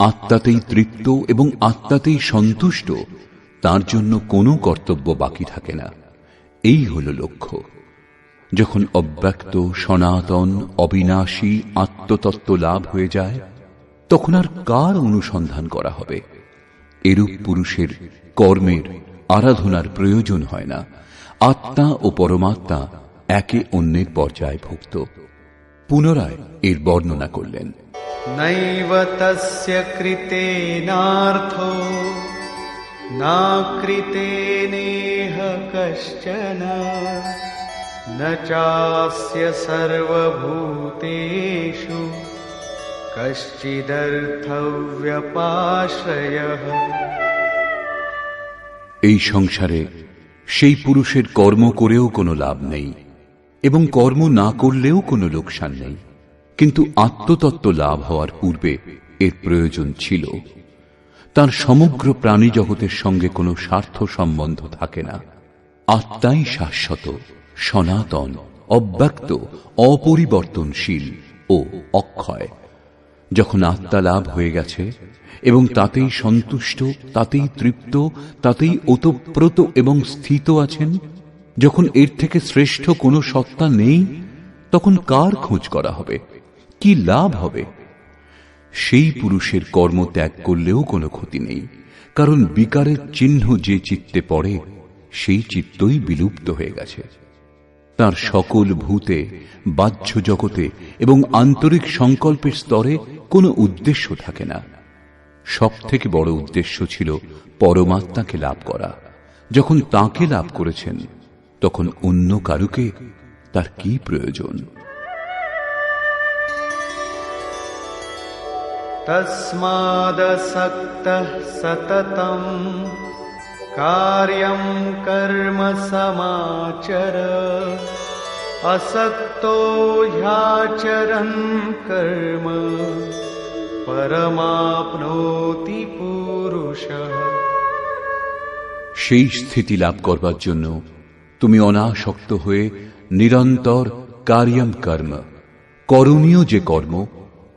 আত্মাতেই তৃপ্ত এবং আত্মাতেই সন্তুষ্ট, তার জন্য কোনো কর্তব্য বাকি থাকে না। এই হল লক্ষ্য। যখন অব্যক্ত, সনাতন, অবিনাশী আত্মতত্ত্ব লাভ হয়ে যায়, তখন আর কার অনুসন্ধান করা হবে? এরূপ পুরুষের কর্মের, আরাধনার প্রয়োজন হয় না। আত্মা ও পরমাত্মা একে অন্যের পর্যায়ভুক্ত। পুনরায় এর বর্ণনা করলেন, নৈব তস্য কৃতেনার্থো না কৃতেনেহ কশ্চন ন চাস্য সর্বভূতেষু কশ্চিদর্থব্যপাশ্রয়ঃ। এই সংসারে সেই পুরুষের কর্ম করেও কোনো লাভ নেই এবং কর্ম না করলেও কোনো লোকসান নেই। কিন্তু আত্মতত্ত্ব লাভ হওয়ার পূর্বে এর প্রয়োজন ছিল। তার সমগ্র প্রাণী জগতের সঙ্গে কোনো স্বার্থ সম্বন্ধ থাকে না। আত্মাই শাশ্বত, সনাতন, অব্যক্ত, অপরিবর্তনশীল ও ও অক্ষয়। যখন আত্মা লাভ হয়ে গেছে এবং তাতেই সন্তুষ্ট, তাতেই তৃপ্ত, তাতেই ওতপ্রোত এবং স্থিত আছেন, যখন এর থেকে শ্রেষ্ঠ কোনো সত্তা নেই, তখন কার খোঁজ করা হবে, কি লাভ হবে? সেই পুরুষের কর্ম ত্যাগ করলেও কোনো ক্ষতি নেই, কারণ বিকারের চিহ্ন যে চিত্তে পড়ে সেই চিত্তই বিলুপ্ত হয়ে গেছে। তার সকল ভূতে, বাহ্য জগতে এবং আন্তরিক সংকল্পের স্তরে কোনো উদ্দেশ্য থাকে না। সব থেকে বড় উদ্দেশ্য ছিল পরমাত্মাকে লাভ করা। যখন তাকে লাভ করেছেন, তখন অন্য কারুকে তার কি প্রয়োজন? তস্মাদসক্তঃ সততং কার্যং কর্ম সমাচর আসক্তো হ্যাচরन् কর্ম পরমাপ্নোতি পুরুষঃ। সেই স্থিতি লাভ করবার জন্য তুমি অনাসক্ত হয়ে নিরন্তর কার্যম কর্ম, করণীয় যে কর্ম,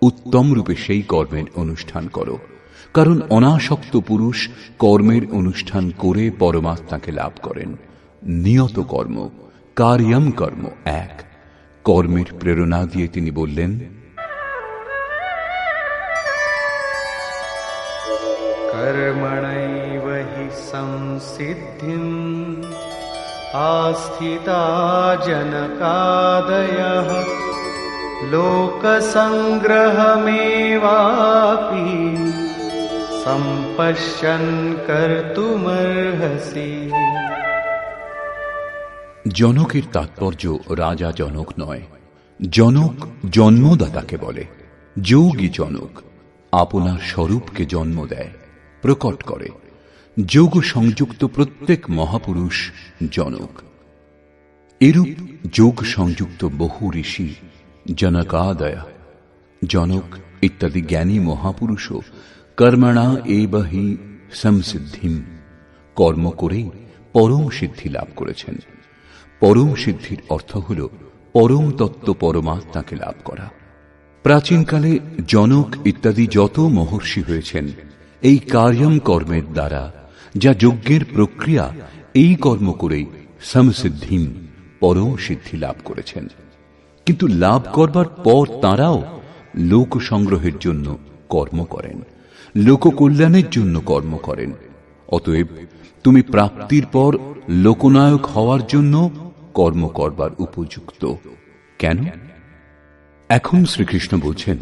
উত্তম রূপে সেই কর্মের অনুষ্ঠান করো। কারণ অনাসক্ত পুরুষ কর্মের অনুষ্ঠান করে পরমাত্মাকে লাভ করেন। নিয়ত কর্ম, কার্যম কর্ম এক। কর্মের প্রেরণা দিয়ে তিনি বললেন, কর্মণৈব হি সংসিদ্ধিম আস্থিতা জনকাদয়ঃ লোকসংগ্রহমেবাপি সম্পশ্যন কর্তুমর্হসি। জনকের তাৎপর্য রাজা জনক নয়। জনক জন্মদাতাকে বলে। যোগী জনক আপনার স্বরূপকে জন্ম দেয়, প্রকট করে। যোগ সংযুক্ত প্রত্যেক মহাপুরুষ জনক। এরূপ যোগ সংযুক্ত বহু ঋষি জনকাদয়, জনক ইত্যাদি জ্ঞানী মহাপুরুষও কর্মণা এব হি সংসিদ্ধিম, কর্ম করে পরম সিদ্ধি লাভ করেছেন। পরম সিদ্ধির অর্থ হল পরম তত্ত্ব পরমাত্মাকে লাভ করা। প্রাচীনকালে জনক ইত্যাদি যত মহর্ষি হয়েছেন, এই কার্যম কর্মের দ্বারা, যা যজ্ঞের প্রক্রিয়া, এই কর্ম করেই সমসিদ্ধিম, পরম সিদ্ধি লাভ করেছেন। কিন্তু লাভ করবার পর তাঁরাও লোক সংগ্রহের জন্য কর্ম করেন, লোককল্যাণের জন্য কর্ম করেন। অতএব তুমি প্রাপ্তির পর লোকনায়ক হওয়ার জন্য কর্ম করবার উপযুক্ত। কেন? এখন শ্রীকৃষ্ণ বলছেন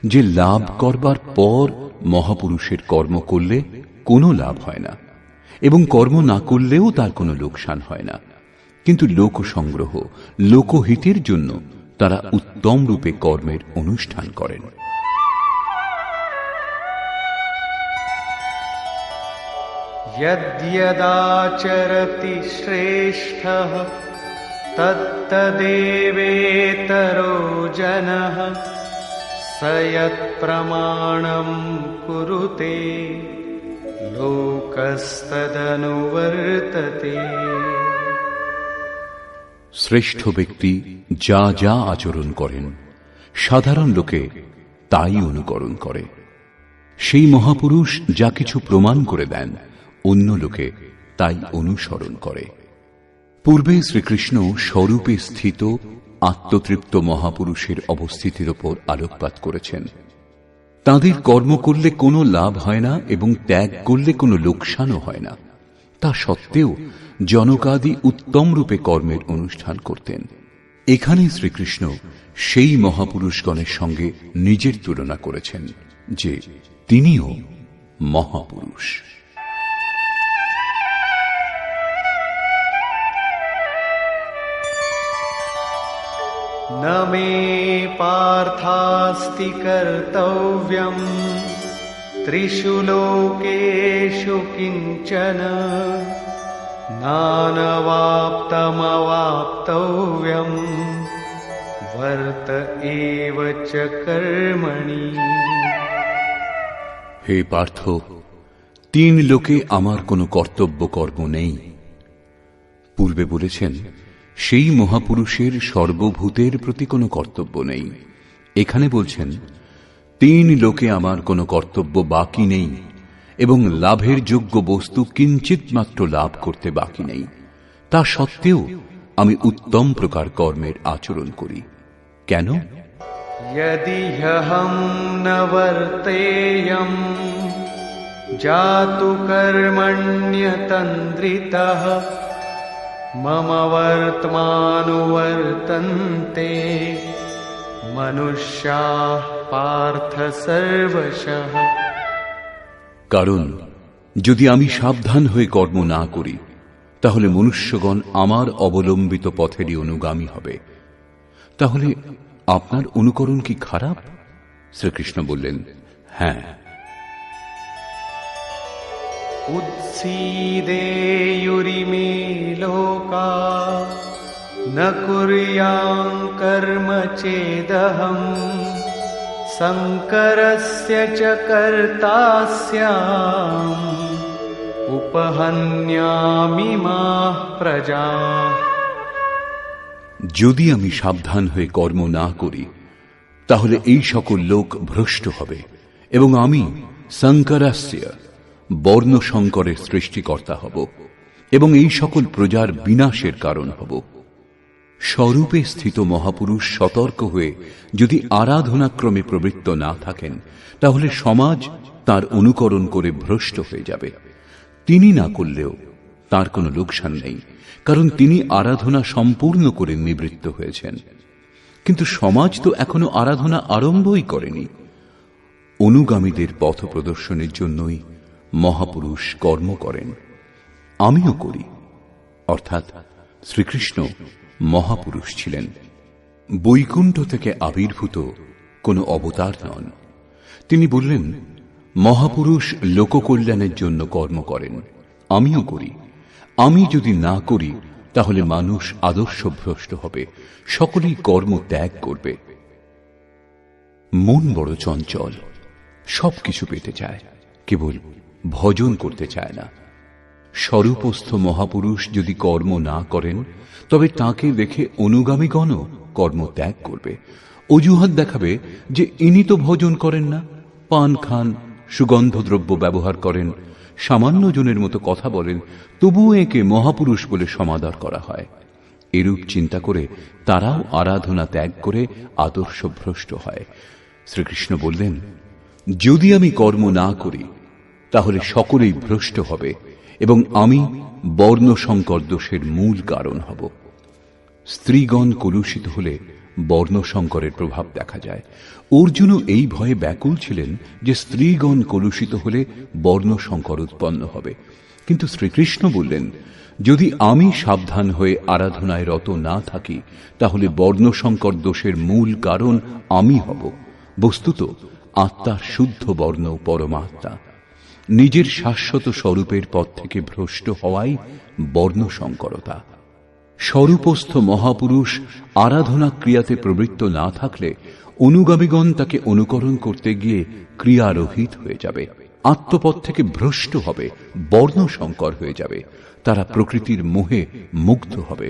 যে লাভ করবার পর মহাপুরুষের কর্ম করলে কোনো লাভ হয় না, এবং কর্ম না করলেও তার কোনো লোকসান হয় না। কিন্তু লোক সংগ্রহ, লোকহিতের জন্য তারা উত্তম রূপে কর্মের অনুষ্ঠান করেন। यद्यदाचरति श्रेष्ठः तत्तदेवेतरो जनः स यत्प्रमाणं कुरुते लोकस्तदनुवर्तते। শ্রেষ্ঠ ব্যক্তি যা যা আচরণ করেন, সাধারণ লোকে তাই অনুকরণ করে। সেই মহাপুরুষ যা কিছু প্রমাণ করে দেন, অন্য লোকে তাই অনুসরণ করে। পূর্বে শ্রীকৃষ্ণ স্বরূপে স্থিত আত্মতৃপ্ত মহাপুরুষের অবস্থিতির ওপর আলোকপাত করেছেন। তাঁদের কর্ম করলে কোনো লাভ হয় না এবং ত্যাগ করলে কোনো লোকসানও হয় না। তা সত্ত্বেও জনকাদি উত্তম রূপে কর্মের অনুষ্ঠান করতেন। এখানে শ্রীকৃষ্ণ সেই মহাপুরুষগণের সঙ্গে নিজের তুলনা করেছেন যে তিনিও মহাপুরুষ। न मे पार्थास्ति कर्तव्यम् त्रिषु लोकेषु किञ्चन नानवाप्तमवाप्तव्यम् वर्त एव च कर्मणि। হে পার্থ, তিন লোকে আমার কোনো কর্তব্য কর্ম নেই। পূর্বে বলেছেন সেই মহাপুরুষের সর্বভূতের প্রতি কোনো কর্তব্য নেই এখানে বলছেন, 3 লোকে আমার কোনো কর্তব্য বাকি নেই এবং লাভের যোগ্য বস্তু কিঞ্চিত মাত্র লাভ করতে বাকি নেই। তা সত্ত্বেও আমি উত্তম প্রকার কর্মের আচরণ করি। কেন? यदि ह्यहं न वर्तेयं जातु कर्मण्यतन्द्रितः मम वर्त्मानुवर्तन्ते मनुष्याः पार्थ सर्वशः। কারণ যদি আমি সাবধান হয়ে কর্ম না করি তাহলে মনুষ্যগণ আমার অবলম্বিত পথেরই অনুগামী হবে। তাহলে আপনার অনুকরণ কি খারাপ? শ্রীকৃষ্ণ বললেন, হ্যাঁ। উৎসীদেয়ুরিমে লোকা ন কুর্যাং কর্ম চেদহং সংকরস্য চ কর্তাস্যাম উপহন্যামি মাঃ প্রজাঃ। যদি আমি সাবধান হয়ে কর্ম না করি তাহলে এই সকল লোক ভ্রষ্ট হবে এবং আমি সংকরাস্য বর্ণ সংকরের সৃষ্টিকর্তা হব এবং এই সকল প্রজার বিনাশের কারণ হব। স্বরূপে স্থিত মহাপুরুষ সতর্ক হয়ে যদি আরাধনাক্রমে প্রবৃত্ত না থাকেন তাহলে সমাজ তার অনুকরণ করে ভ্রষ্ট হয়ে যাবে। তিনি না করলেও তার কোনো লোকসান নেই, কারণ তিনি আরাধনা সম্পূর্ণ করে নিবৃত্ত হয়েছেন। কিন্তু সমাজ তো এখনো আরাধনা আরম্ভই করেনি। অনুগামীদের পথ প্রদর্শনের জন্যই মহাপুরুষ কর্ম করেন। আমিও করি। অর্থাৎ শ্রীকৃষ্ণ মহাপুরুষ ছিলেন, বৈকুণ্ঠ থেকে আবির্ভূত কোনো অবতার নন। তিনি বললেন, মহাপুরুষ লোককল্যাণের জন্য কর্ম করেন, আমিও করি। আমি যদি না করি তাহলে মানুষ আদর্শভ্রষ্ট হবে, সকলেই কর্ম ত্যাগ করবে। মন বড় চঞ্চল, সবকিছু পেতে চায়, কেবল ভজন করতে চায় না। স্বরূপস্থ মহাপুরুষ যদি কর্ম না করেন তবে তাকে দেখে অনুগামীগণও কর্ম ত্যাগ করবে। অজুহাত দেখাবে যে ইনি তো ভজন করেন না, পান খান, সুগন্ধদ্রব্য ব্যবহার করেন, সামান্য জনের মতো কথা বলেন, তবুও একে মহাপুরুষ বলে সমাদর করা হয়। এরূপ চিন্তা করে তারাও আরাধনা ত্যাগ করে আদর্শভ্রষ্ট হয়। শ্রীকৃষ্ণ বললেন, যদি আমি কর্ম না করি তাহলে সকলেই ভ্রষ্ট হবে এবং আমি বর্ণ সংকর দোষের মূল কারণ হব। স্ত্রীগণ কলুষিত হলে বর্ণ সংকরের প্রভাব দেখা যায়। অর্জুনও এই ভয়ে ব্যাকুল ছিলেন যে স্ত্রীগণ কলুষিত হলে বর্ণ সংকর উৎপন্ন হবে। কিন্তু শ্রীকৃষ্ণ বললেন, যদি আমি সাবধান হয়ে আরাধনায় রত না থাকি তাহলে বর্ণ সংকর দোষের মূল কারণ আমি হব। বস্তুত আত্মার শুদ্ধ বর্ণ পরমাত্মা। নিজের শাশ্বত স্বরূপের পথ থেকে ভ্রষ্ট হওয়াই বর্ণ সংকরতা। স্বরূপস্থ মহাপুরুষ আরাধনা ক্রিয়াতে প্রবৃত্ত না থাকলে অনুগামীগণ তাকে অনুকরণ করতে গিয়ে ক্রিয়ারহিত হয়ে যাবে, আত্মপথ থেকে ভ্রষ্ট হবে, বর্ণ সংকর হয়ে যাবে। তারা প্রকৃতির মোহে মুগ্ধ হবে।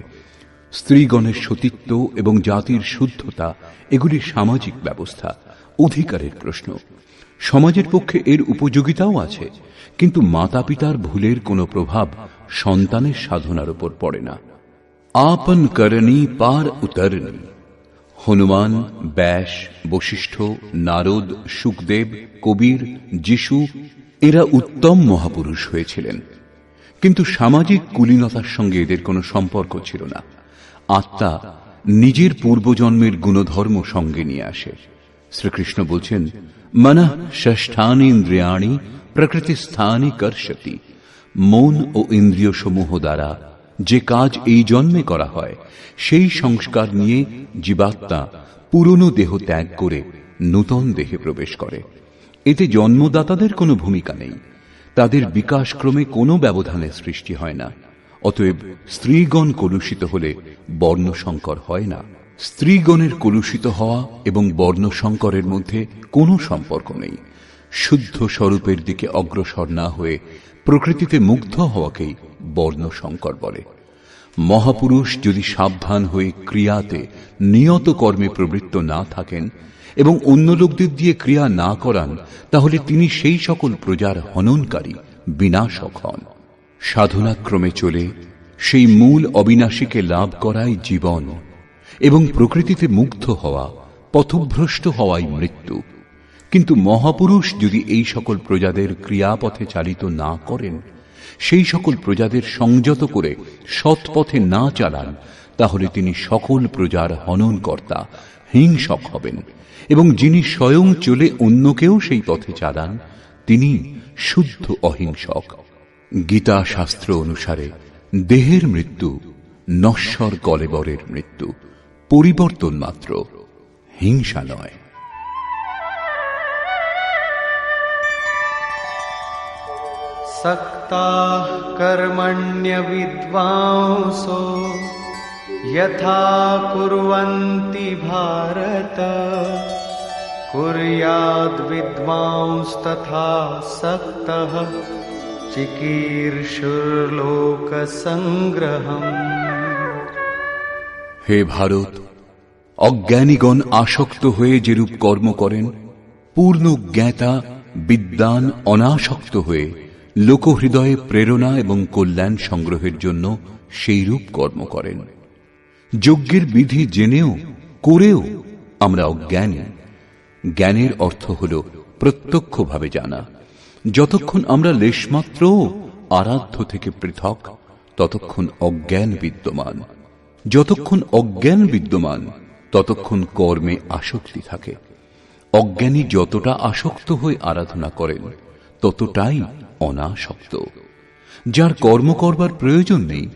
স্ত্রীগণের সতীত্ব এবং জাতির শুদ্ধতা এগুলি সামাজিক ব্যবস্থা, অধিকারের প্রশ্ন। সমাজের পক্ষে এর উপযোগিতাও আছে, কিন্তু মাতা পিতার ভুলের কোনো প্রভাব সন্তানের সাধনার উপর পড়ে না। আপন করণী পার উতরণী। হনুমান, ব্যাস, বশিষ্ঠ, নারদ, সুখদেব, কবির, যিশু এরা উত্তম মহাপুরুষ হয়েছিলেন, কিন্তু সামাজিক কুলীনতার সঙ্গে এদের কোনো সম্পর্ক ছিল না। আত্মা নিজের পূর্বজন্মের গুণধর্ম সঙ্গে নিয়ে আসে। শ্রীকৃষ্ণ বলছেন, মনঃ ষষ্ঠানি ইন্দ্রিয়াণি প্রকৃতি স্থানে কর্ষতি। মন ও ইন্দ্রিয় সমূহ দ্বারা যে কাজ এই জন্মে করা হয় সেই সংস্কার নিয়ে জীবাত্মা পুরনো দেহ ত্যাগ করে নূতন দেহে প্রবেশ করে। এতে জন্মদাতাদের কোনো ভূমিকা নেই, তাদের বিকাশক্রমে কোনো ব্যবধানের সৃষ্টি হয় না। অতএব স্ত্রীগণ কলুষিত হলে বর্ণ সংকর হয় না। স্ত্রীগণের কলুষিত হওয়া এবং বর্ণ সংকরের মধ্যে কোনো সম্পর্ক নেই। শুদ্ধ স্বরূপের দিকে অগ্রসর না হয়ে প্রকৃতিতে মুগ্ধ হওয়াকেই বর্ণ সংকর বলে। মহাপুরুষ যদি সাবধান হয়ে ক্রিয়াতে নিয়ত কর্মে প্রবৃত্ত না থাকেন এবং অন্য লোকদের দিয়ে ক্রিয়া না করান, তাহলে তিনি সেই সকল প্রজার হননকারী, বিনাশক হন। সাধনাক্রমে চলে সেই মূল অবিনাশীকে লাভ করাই জীবন, এবং প্রকৃতিতে মুগ্ধ হওয়া, পথভ্রষ্ট হওয়াই মৃত্যু। কিন্তু মহাপুরুষ যদি এই সকল প্রজাদের ক্রিয়াপথে চালিত না করেন, সেই সকল প্রজাদের সংযত করে সৎ পথে না চালান, তাহলে তিনি সকল প্রজার হননকর্তা, হিংসক হবেন। এবং যিনি স্বয়ং চলে অন্যকেও সেই পথে চালান, তিনি শুদ্ধ অহিংসক। গীতা শাস্ত্র অনুসারে দেহের মৃত্যু নশ্বর কলেবরের মৃত্যু, পরিবর্তন মাত্র, হিংসা নয়। सक्ताः कर्मण्य विद्वांसो यथा कुर्वन्ति भारत कुर्याद् विद्वांस्तथा सक्तः चिकीर्षुर्लोकसंग्रहम्। হে ভারত, অজ্ঞানীগণ আসক্ত হয়ে যেরূপ কর্ম করেন, পূর্ণ জ্ঞাতা বিদ্বান অনাসক্ত হয়ে লোকহৃদয়ে প্রেরণা এবং কল্যাণ সংগ্রহের জন্য সেই রূপ কর্ম করেন। যজ্ঞের বিধি জেনেও করেও আমরা অজ্ঞানী। জ্ঞানের অর্থ হল প্রত্যক্ষভাবে জানা। যতক্ষণ আমরা লেশমাত্র আরাধ্য থেকে পৃথক, ততক্ষণ অজ্ঞান বিদ্যমান। যতক্ষণ অজ্ঞান বিদ্যমান, ততক্ষণ কর্মে আসক্তি থাকে। অজ্ঞানী যতটা আসক্ত হয়ে আরাধনা করেন, ততটাই অনাসক্ত। যার কর্ম করবার প্রয়োজন নেই,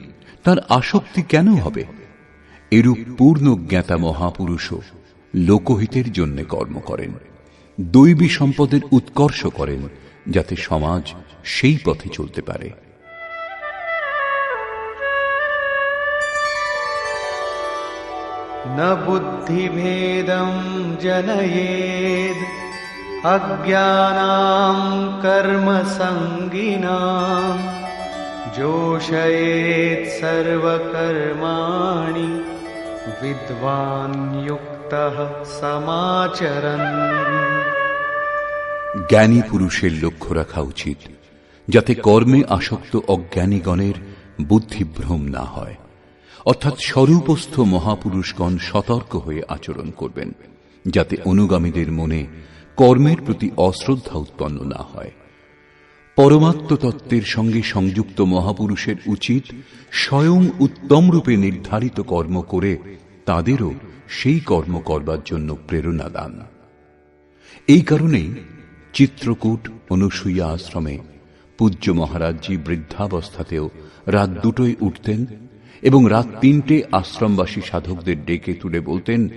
তার আসক্তি কেন হবে? এরূপ পূর্ণ জ্ঞাতা মহাপুরুষও লোকহিতের জন্য কর্ম করেন, দৈবী সম্পদের উৎকর্ষ করেন, যাতে সমাজ সেই পথে চলতে পারে। न बुद्धिभेदं जनयेद् अज्ञानां कर्मसंगिनां जोषयेत् सर्वकर्माणि विद्वान् युक्तः समाचरन्। জ্ঞানী পুরুষের লক্ষ্য রাখা উচিত, যাতে কর্মে আসক্ত অজ্ঞানীগণের বুদ্ধিভ্রম না হয়। অর্থাৎ স্বরূপস্থ মহাপুরুষগণ সতর্ক হয়ে আচরণ করবেন, যাতে অনুগামীদের মনে কর্মের প্রতি অশ্রদ্ধা উৎপন্ন না হয়। পরমাত্ম তত্ত্বের সঙ্গে সংযুক্ত মহাপুরুষের উচিত স্বয়ং উত্তম রূপে নির্ধারিত কর্ম করে তাদেরও সেই কর্ম করবার জন্য প্রেরণা দান। এই কারণেই চিত্রকূট অনুসূয়া আশ্রমে পূজ্য মহারাজজি বৃদ্ধাবস্থাতেও রাত 2টোয় উঠতেন এবং রাত 3টে আশ্রমবাসী সাধকদের ডেকে তুলে বলতেন,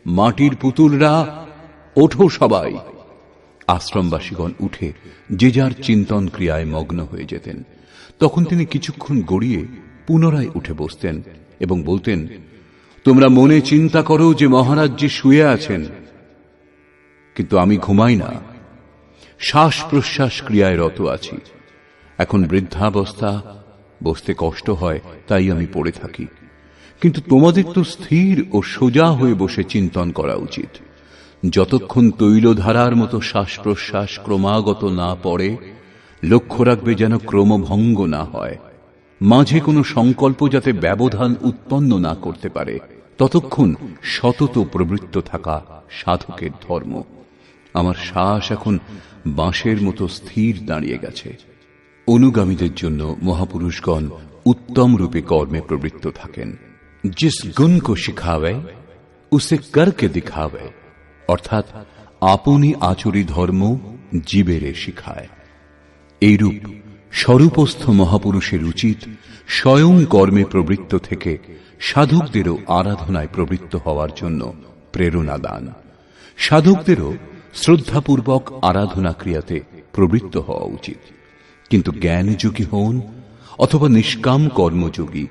মাটির পুতুলরা ওঠো সবাই। আশ্রমবাসীগণ উঠে যে যার চিন্তন ক্রিয়ায় মগ্ন হয়ে যেতেন। তখন তিনি কিছুক্ষণ গড়িয়ে পুনরায় উঠে বসতেন এবং বলতেন, তোমরা মনে চিন্তা করো যে মহারাজজি শুয়ে আছেন, কিন্তু আমি ঘুমাই না, শ্বাস প্রশ্বাস ক্রিয়ায় রত আছি। এখন বৃদ্ধাবস্থা, বসতে কষ্ট হয়, তাই আমি পড়ে থাকি। কিন্তু তোমাদের তো স্থির ও সোজা হয়ে বসে চিন্তন করা উচিত। যতক্ষণ তৈলধারার মতো শ্বাস প্রশ্বাস ক্রমাগত না পড়ে, লক্ষ্য রাখবে যেন ক্রমভঙ্গ না হয়। মাঝে কোনো সংকল্প যাতে ব্যবধান উৎপন্ন না করতে পারে, ততক্ষণ সতত প্রবৃত্ত থাকা সাধকের ধর্ম। আমার শ্বাস এখন বাঁশের মতো স্থির দাঁড়িয়ে গেছে। অনুগামীদের জন্য মহাপুরুষগণ উত্তম রূপে কর্মে প্রবৃত্ত থাকেন। জিস গুণ কো শিখাবে উসে করকে দিখাবে, অর্থাৎ আপনি আচরি ধর্ম জীবেরে শিখায়। এইরূপ স্বরূপস্থ মহাপুরুষের উচিত স্বয়ং কর্মে প্রবৃত্ত থেকে সাধকদেরও আরাধনায় প্রবৃত্ত হওয়ার জন্য প্রেরণা দান। সাধকদেরও শ্রদ্ধাপূর্বক আরাধনা ক্রিয়াতে প্রবৃত্ত হওয়া উচিত। কিন্তু জ্ঞানযোগী হন অথবা নিষ্কাম কর্মযোগী,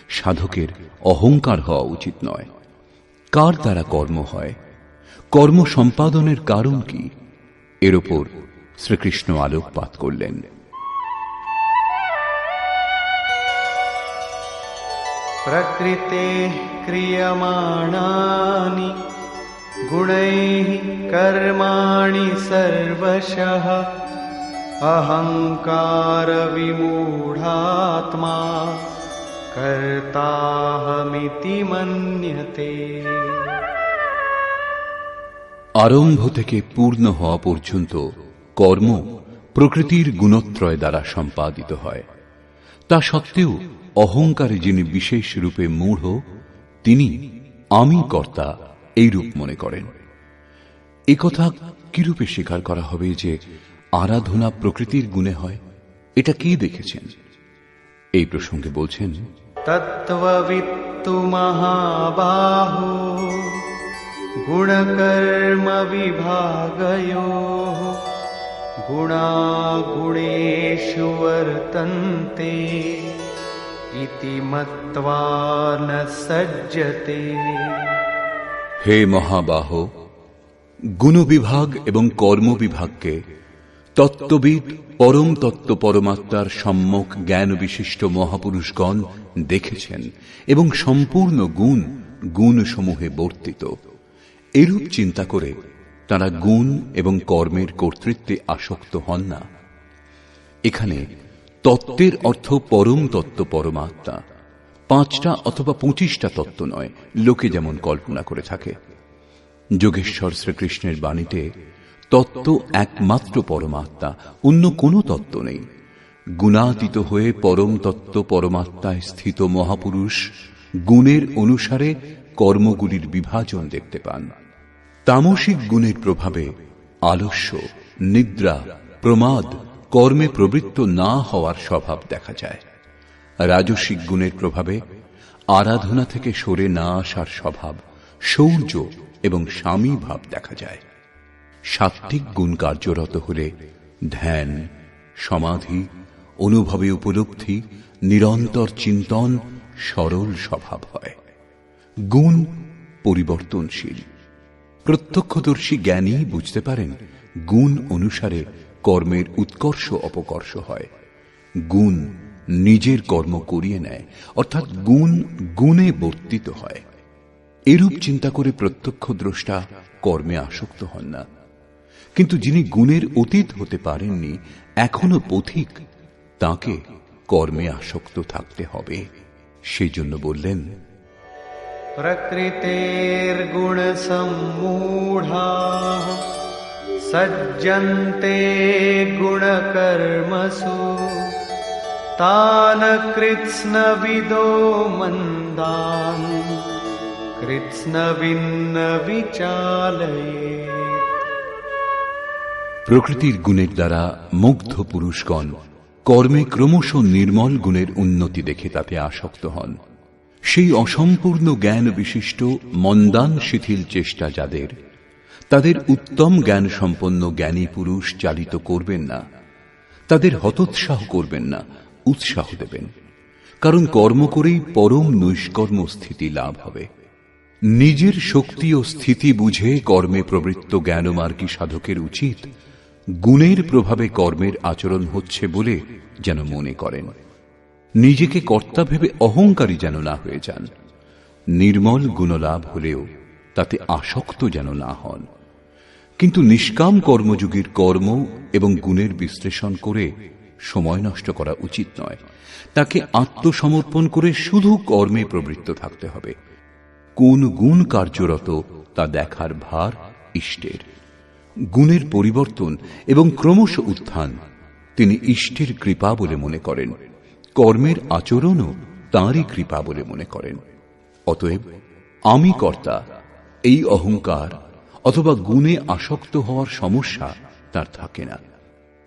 সাধকের অহংকার হওয়া উচিত নয়। কার দ্বারা কর্ম হয়, কর্ম সম্পাদনের কারণ কি, এর ওপর শ্রীকৃষ্ণ আলোকপাত করলেন। প্রকৃতে ক্রিয়মাণানি गुणैः कर्माणि सर्वशः अहंकार विमूढात्मा कर्ताहमिति मन्यते। আরম্ভ থেকে পূর্ণ হওয়া পর্যন্ত কর্ম প্রকৃতির গুণত্রয় দ্বারা সম্পাদিত হয়। তা সত্ত্বেও অহংকারে যিনি বিশেষ রূপে মূঢ়, তিনি আমি কর্তা এই রূপ মনে করেন। একথা কিরূপে স্বীকার করা হবে যে আরাধনা প্রকৃতির গুণে হয়? এটা কি দেখেছেন? এই প্রসঙ্গে বলছেন, তত্ত্ববিত্তু মহাবাহো গুণকর্ম বিভাগয়োঃ গুণাগুণেষু বর্তন্তে ইতি মত্বা ন সজ্জতে। হে মহাবাহ, গুণবিভাগ এবং কর্মবিভাগকে তত্ত্ববিদ পরম তত্ত্ব পরমাত্মার সম্যক জ্ঞান বিশিষ্ট মহাপুরুষগণ দেখেছেন এবং সম্পূর্ণ গুণসমূহে বর্তিত। এরূপ চিন্তা করে তারা গুণ এবং কর্মের কর্তৃত্বে আসক্ত হন না। এখানে তত্ত্বের অর্থ পরম তত্ত্ব পরমাত্মা, 5টা অথবা 25টা তত্ত্ব নয়, লোকে যেমন কল্পনা করে থাকে। যোগেশ্বর শ্রীকৃষ্ণের বাণীতে তত্ত্ব একমাত্র পরমাত্মা, অন্য কোনো তত্ত্ব নেই। গুণাতীত হয়ে পরম তত্ত্ব পরমাত্মায় স্থিত মহাপুরুষ গুণের অনুসারে কর্মগুলির বিভাজন দেখতে পান। তামসিক গুণের প্রভাবে আলস্য, নিদ্রা, প্রমাদ, কর্মে প্রবৃত্ত না হওয়ার স্বভাব দেখা যায়। রাজসিক গুণের প্রভাবে আরাধনা থেকে সরে না আসার স্বভাব, শৌর্য এবং স্বামী ভাব দেখা যায়। সাত্ত্বিক গুণ কার্যরত হলে ধ্যান, সমাধি, অনুভবে উপলব্ধি, নিরন্তর চিন্তন, সরল স্বভাব হয়। গুণ পরিবর্তনশীল। প্রত্যক্ষদর্শী জ্ঞানী বুঝতে পারেন গুণ অনুসারে কর্মের উৎকর্ষ অপকর্ষ হয়। গুণ নিজের কর্ম করিয়ে নেয়, অর্থাৎ গুণ গুণে বর্তিত হয়। এরূপ চিন্তা করে প্রত্যক্ষদ্রষ্টা কর্মে আসক্ত হন না। কিন্তু যিনি গুণের অতীত হতে পারেননি, এখনো পথিক, তাকে কর্মে আসক্ত থাকতে হবে। সেই জন্য বললেন, প্রকৃতের গুণ সম্মূঢ়াঃ সজ্জন্তে গুণকর্মসু তান কৃৎস্নবিদো মন্দান কৃৎস্নবিন্ন বিচালয়েৎ। প্রকৃতির গুণের দ্বারা মুগ্ধ পুরুষগণ কর্মে ক্রমশ নির্মল গুণের উন্নতি দেখে তাতে আসক্ত হন। সেই অসম্পূর্ণ জ্ঞান বিশিষ্ট মন্দান শিথিল চেষ্টা যাদের, তাদের উত্তম জ্ঞান সম্পন্ন জ্ঞানী পুরুষ চালিত করবেন না, তাদের হতোৎসাহ করবেন না, উৎসাহ দেবেন। কারণ কর্ম করেই পরম নৈষ্কর্ম স্থিতি লাভ হবে। নিজের শক্তি ও স্থিতি বুঝে কর্মে প্রবৃত্ত জ্ঞানমার্গী সাধকের উচিত গুণের প্রভাবে কর্মের আচরণ হচ্ছে বলে যেন মনে করেন। নিজেকে কর্তা ভেবে অহংকারী যেন না হয়ে যান। নির্মল গুণলাভ হলেও তাতে আসক্ত যেন না হন। কিন্তু নিষ্কাম কর্মযোগীর কর্ম এবং গুণের বিশ্লেষণ করে সময় নষ্ট করা উচিত নয়। তাকে আত্মসমর্পণ করে শুধু কর্মে প্রবৃত্ত থাকতে হবে। কোন গুণ কার্যরত তা দেখার ভার ইষ্টের। গুণের পরিবর্তন এবং ক্রমশ উত্থান তিনি ইষ্টের কৃপা বলে মনে করেন। কর্মের আচরণও তাঁরই কৃপা বলে মনে করেন। অতএব আমি কর্তা এই অহংকার অথবা গুণে আসক্ত হওয়ার সমস্যা তার থাকে না।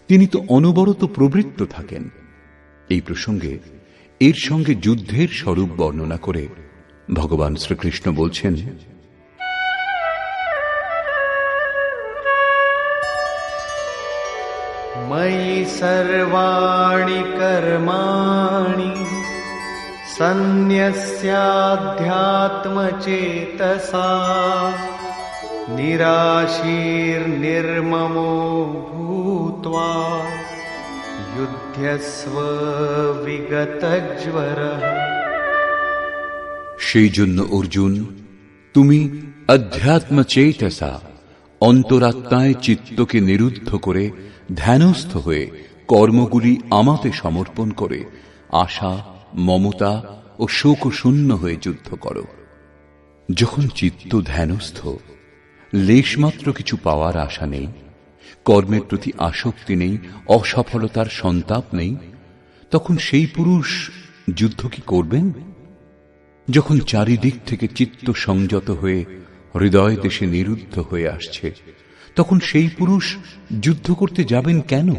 তিনি তো অনবরত প্রবৃত্ত থাকেন। এই প্রসঙ্গে এর সঙ্গে যুদ্ধের স্বরূপ বর্ণনা করে ভগবান শ্রীকৃষ্ণ বলছেন, ময়ি সর্বাণি কর্মাণি সন্ন্যস্যাধ্যাত্মচেতসা নিরাশীর্নির্মমো ভূত্বা যুধ্যস্ব বিগতজ্বরঃ। সেই জন্য অর্জুন, তুমি अध्यात्म चेतसा অন্তরাত্মায় চিত্তকে নিরুদ্ধ করে ধ্যানস্থ হয়ে কর্মগুলি আমাতে সমর্পণ করে আশা, মমতা ও শোক শূন্য হয়ে যুদ্ধ করো। যখন চিত্ত ধ্যানস্থ, লেশমাত্র কিছু পাওয়ার আশা নেই, কর্মের প্রতি আসক্তি নেই, অসফলতার সন্তাপ নেই, তখন সেই পুরুষ যুদ্ধ কি করবেন? যখন চারিদিক থেকে চিত্ত সংযত হয়ে হৃদয় দেশে নিরুদ্ধ হয়ে আসছে, তখন সেই পুরুষ যুদ্ধ করতে যাবেন কেন?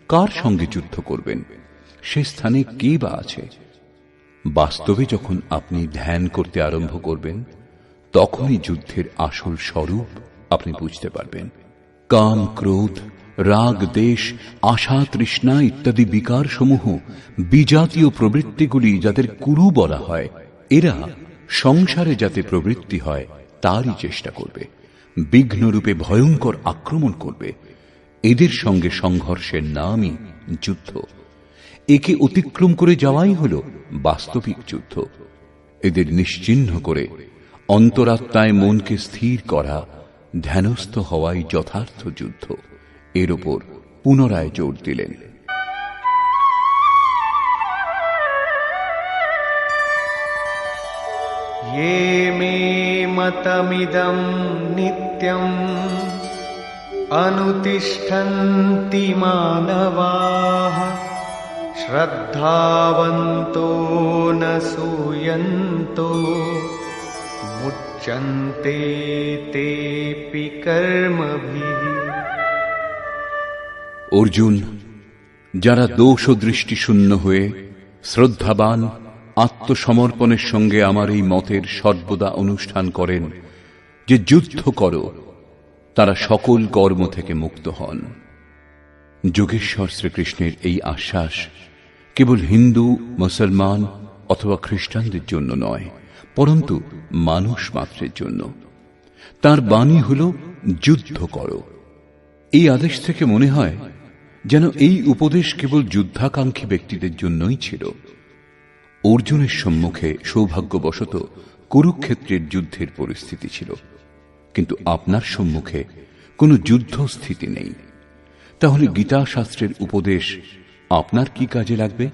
কার সঙ্গে যুদ্ধ করবেন? সে স্থানে কে বা আছে? বাস্তবে যখন আপনি ধ্যান করতে আরম্ভ করবেন, তখনই যুদ্ধের আসল স্বরূপ আপনি বুঝতে পারবেন। কাম, ক্রোধ, রাগ, দেশ, আশা, তৃষ্ণা ইত্যাদি বিকার সমূহ বিজাতীয় প্রবৃত্তিগুলি যাদের কুরু বলা হয়, এরা সংসারে যাতে প্রবৃত্তি হয় তারই চেষ্টা করবে, বিঘ্নরূপে ভয়ঙ্কর আক্রমণ করবে। এদের সঙ্গে সংঘর্ষের নামই যুদ্ধ। একে অতিক্রম করে যাওয়াই হল বাস্তবিক যুদ্ধ। এদের নিশ্চিহ্ন করে অন্তরাত্মায় মনকে স্থির করা, ধ্যানস্থ হওয়াই যথার্থ যুদ্ধ। এর ওপর পুনরায় জোর দিলেন। ये मे मतमिदं नित्यम् अनुतिष्ठन्ति मानवाः श्रद्धावन्तो न सूयन्तो मुच्यन्ते तेऽपि कर्मभिः। অর্জুন, যারা দোষ ও দৃষ্টি শূন্য হয়ে শ্রদ্ধাবান আত্মসমর্পণের সঙ্গে আমার এই মতের সর্বদা অনুষ্ঠান করেন যে যুদ্ধ করো, তারা সকল কর্ম থেকে মুক্ত হন। যোগেশ্বর শ্রীকৃষ্ণের এই আশ্বাস কেবল হিন্দু, মুসলমান অথবা খ্রিস্টানদের জন্য নয়, পরন্তু মানুষ মাত্রের জন্য। তার বাণী হল যুদ্ধ করো। এই আদেশ থেকে মনে হয় যেন এই উপদেশ কেবল যুদ্ধাকাঙ্ক্ষী ব্যক্তিদের জন্যই ছিল। অর্জুনের সম্মুখে সৌভাগ্যবশত কুরুক্ষেত্রের যুদ্ধের পরিস্থিতি ছিল, কিন্তু আপনার সম্মুখে কোনো যুদ্ধস্থিতি নেই। তাহলে গীতা শাস্ত্রের উপদেশ আপনার কি কাজে লাগবে?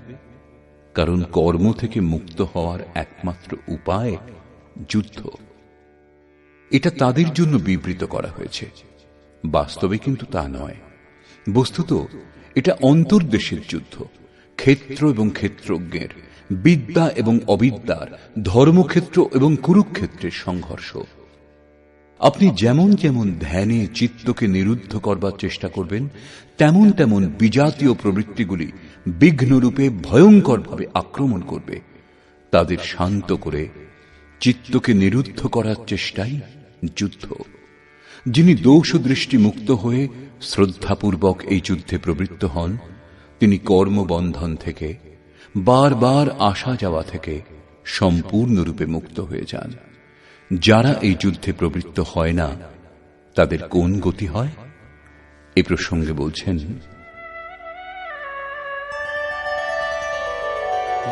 কারণ কর্ম থেকে মুক্ত হওয়ার একমাত্র উপায় যুদ্ধ। এটা তাদের জন্য বিবৃত করা হয়েছে, বাস্তবে কিন্তু তা নয়। বস্তুত এটা অন্তর্দেশের যুদ্ধ, ক্ষেত্র এবং ক্ষেত্রজ্ঞের, বিদ্যা এবং অবিদ্যার, ধর্মক্ষেত্র এবং কুরুক্ষেত্রের সংঘর্ষ। আপনি যেমন যেমন ধ্যানে চিত্তকে নিরুদ্ধ করবার চেষ্টা করবেন, তেমন তেমন বিজাতীয় প্রবৃত্তিগুলি বিঘ্নরূপে ভয়ঙ্করভাবে আক্রমণ করবে। তাদের শান্ত করে চিত্তকে নিরুদ্ধ করার চেষ্টাই যুদ্ধ। যিনি দোষ দৃষ্টি মুক্ত হয়ে শ্রদ্ধাপূর্বক এই যুদ্ধে প্রবৃত্ত হন, তিনি কর্মবন্ধন থেকে, বারবার আসা যাওয়া থেকে সম্পূর্ণরূপে মুক্ত হয়ে যান। যারা এই যুদ্ধে প্রবৃত্ত হয় না, তাদের কোন গতি হয়? এ প্রসঙ্গে বলছেন,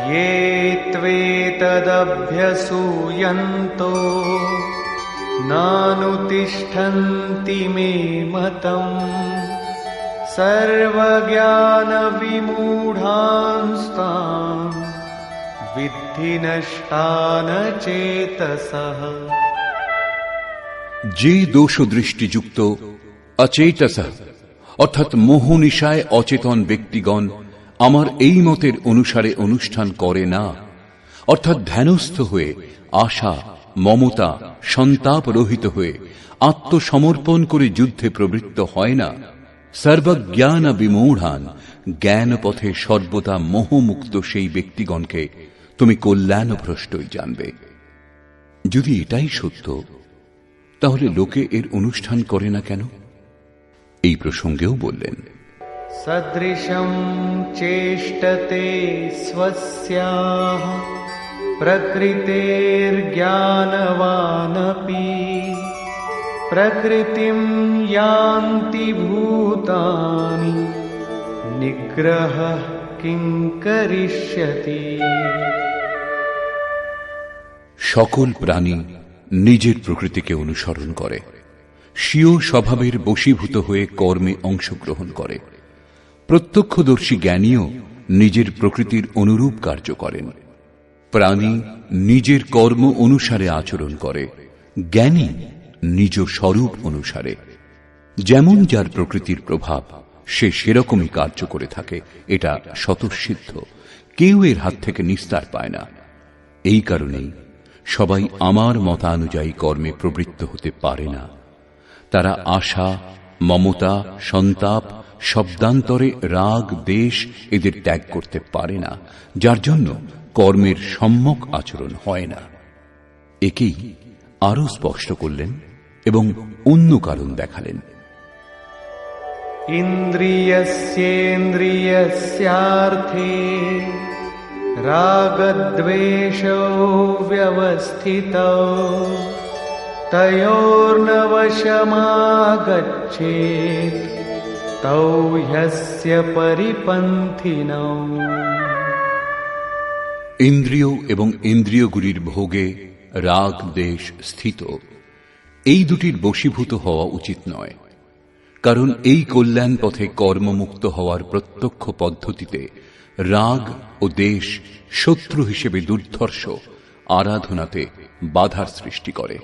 ये त्वेतदभ्यसूयन्तो नानुतिष्ठन्ति मे मतम् सर्वज्ञानविमूढांस्तान् विद्धि नष्टान चेतसः। যে দোষ দৃষ্টিযুক্ত অচেতসঃ অর্থাৎ মোহনিশায় অচেতন ব্যক্তিগণ আমার এই মতের অনুসারে অনুষ্ঠান করে না, অর্থাৎ ধ্যানস্থ হয়ে আশা, মমতা, সন্তাপ রহিত হয়ে আত্মসমর্পণ করে যুদ্ধে প্রবৃত্ত হয় না, সর্বজ্ঞান বিমূঢ়ান, জ্ঞান পথে সর্বদা মোহমুক্ত সেই ব্যক্তিগণকে তুমি কল্যাণভ্রষ্টই জানবে। যদি এটাই সত্য, তাহলে লোকে এর অনুষ্ঠান করে না কেন? এই প্রসঙ্গেও বললেন, सदृशं चेष्टते स्वस्याः प्रकृतेर्ज्ञानवानपि प्रकृतिं यान्ति भूतानि निग्रहः किं करिष्यति। সকল প্রাণী নিজের প্রকৃতিকে অনুসরণ করে, স্বীয় স্বভাবের বশীভূত হয়ে কর্মে অংশগ্রহণ করে। প্রত্যক্ষদর্শী জ্ঞানীও নিজের প্রকৃতির অনুরূপ কার্য করেন। প্রাণী নিজের কর্ম অনুসারে আচরণ করে, জ্ঞানী নিজ স্বরূপ অনুসারে। যেমন যার প্রকৃতির প্রভাব, সে সেরকমই কার্য করে থাকে, এটা স্বতঃসিদ্ধ। কেউ এর হাত থেকে নিস্তার পায় না। এই কারণেই সবাই আমার মতানুযায়ী কর্মে প্রবৃত্ত হতে পারে না। তারা আশা, মমতা, সন্তাপ, শব্দান্তরে রাগ, দেশ এদের ত্যাগ করতে পারে না, যার জন্য কর্মের সম্যক আচরণ হয় না। একেই আরো স্পষ্ট করলেন এবং অন্য কারণ দেখালেন। ইন্দ্রিয়স্যেন্দ্রিয়স্যার্থে রাগদ্বেষৌ ব্যবস্থিতৌ তয়োর্নবশমাগচ্ছেৎ তৌ হ্যস্য পরিপন্থিনৌ। ইন্দ্রিয় এবং ইন্দ্রিয়গুলির ভোগে রাগ দেশ স্থিত, এই দুটির বশীভূত হওয়া উচিত নয়। কারণ এই কল্যাণ পথে কর্মমুক্ত হওয়ার প্রত্যক্ষ পদ্ধতিতে রাগ ও দেশ শত্রু হিসেবে দুর্ধর্ষ আরাধনাতে বাধার সৃষ্টি করে।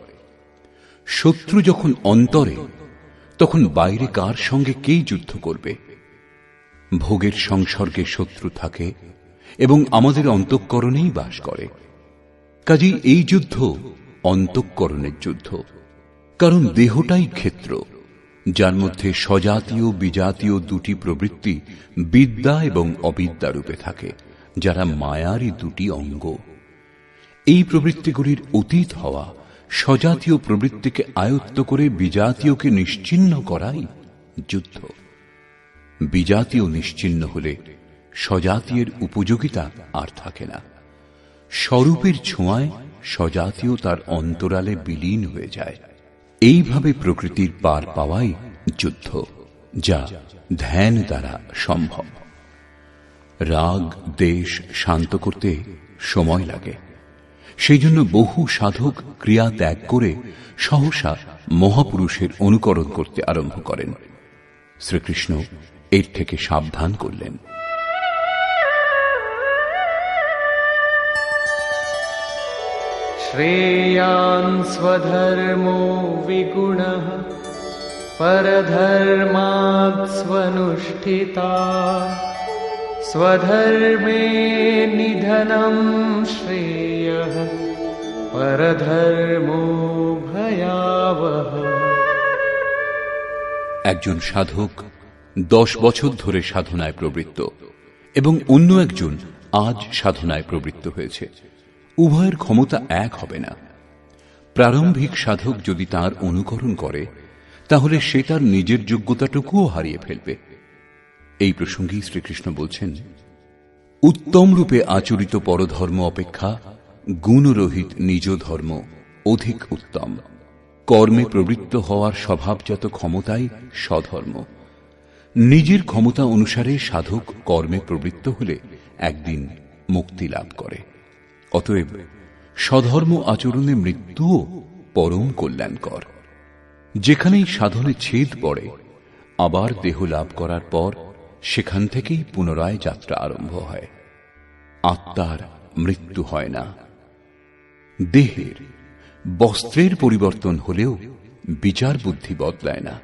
শত্রু যখন অন্তরে, তখন বাইরে কার সঙ্গে কেই যুদ্ধ করবে? ভোগের সংসর্গে শত্রু থাকে এবং আমাদের অন্তঃকরণেই বাস করে। কাজেই এই যুদ্ধ অন্তঃকরণের যুদ্ধ। কারণ দেহটাই ক্ষেত্র, যার মধ্যে স্বজাতীয় বিজাতীয় দুটি প্রবৃত্তি বিদ্যা এবং অবিদ্যা রূপে থাকে, যারা মায়ারই দুটি অঙ্গ। এই প্রবৃত্তিগুলির অতীত হওয়া, স্বজাতীয় প্রবৃত্তিকে আয়ত্ত করে বিজাতীয়কে নিশ্চিহ্ন করাই যুদ্ধ। বিজাতীয় নিশ্চিহ্ন হলে স্বজাতীয়ের উপযোগিতা আর থাকে না। স্বরূপের ছোঁয়ায় স্বজাতীয় তার অন্তরালে বিলীন হয়ে যায়। এইভাবে প্রকৃতির পার পাওয়াই যুদ্ধ, যা ধ্যান দ্বারা সম্ভব। রাগ দেশ শান্ত করতে সময় লাগে। সেই জন্য বহু সাধক ক্রিয়া ত্যাগ করে সহসা মহাপুরুষের অনুকরণ করতে আরম্ভ করেন। শ্রীকৃষ্ণ এর থেকে সাবধান করলেন। শ্রেয়ান স্বধর্মো বিগুণঃ পরধর্মাৎ স্বনুষ্ঠিতা স্বধর্মে নিধনম শ্রেয়ঃ পরধর্মো ভয়াবহ। একজন সাধক 10 বছর ধরে সাধনায় প্রবৃত্ত এবং অন্য একজন আজ সাধনায় প্রবৃত্ত হয়েছে। উভয়ের ক্ষমতা এক হবে না। প্রারম্ভিক সাধক যদি তার অনুকরণ করে, তাহলে সে তার নিজের যোগ্যতাটুকুও হারিয়ে ফেলবে। এই প্রসঙ্গেই শ্রীকৃষ্ণ বলছেন, উত্তম রূপে আচরিত পরধর্ম অপেক্ষা গুণরহিত নিজ ধর্ম অধিক উত্তম। কর্মে প্রবৃত্ত হওয়ার স্বভাবজাত ক্ষমতাই স্বধর্ম। নিজের ক্ষমতা অনুসারে সাধক কর্মে প্রবৃত্ত হলে একদিন মুক্তি লাভ করে। অতএব স্বধর্ম আচরণে মৃত্যুও পরম কল্যাণকর। যেখানেই সাধনে ছেদ পড়ে, আবার দেহ লাভ করার পর সেখান থেকেই পুনরায় যাত্রা আরম্ভ হয়। আত্মার মৃত্যু হয় না। দেহের, বস্ত্রের পরিবর্তন হলেও বিচার বুদ্ধি বদলায় না।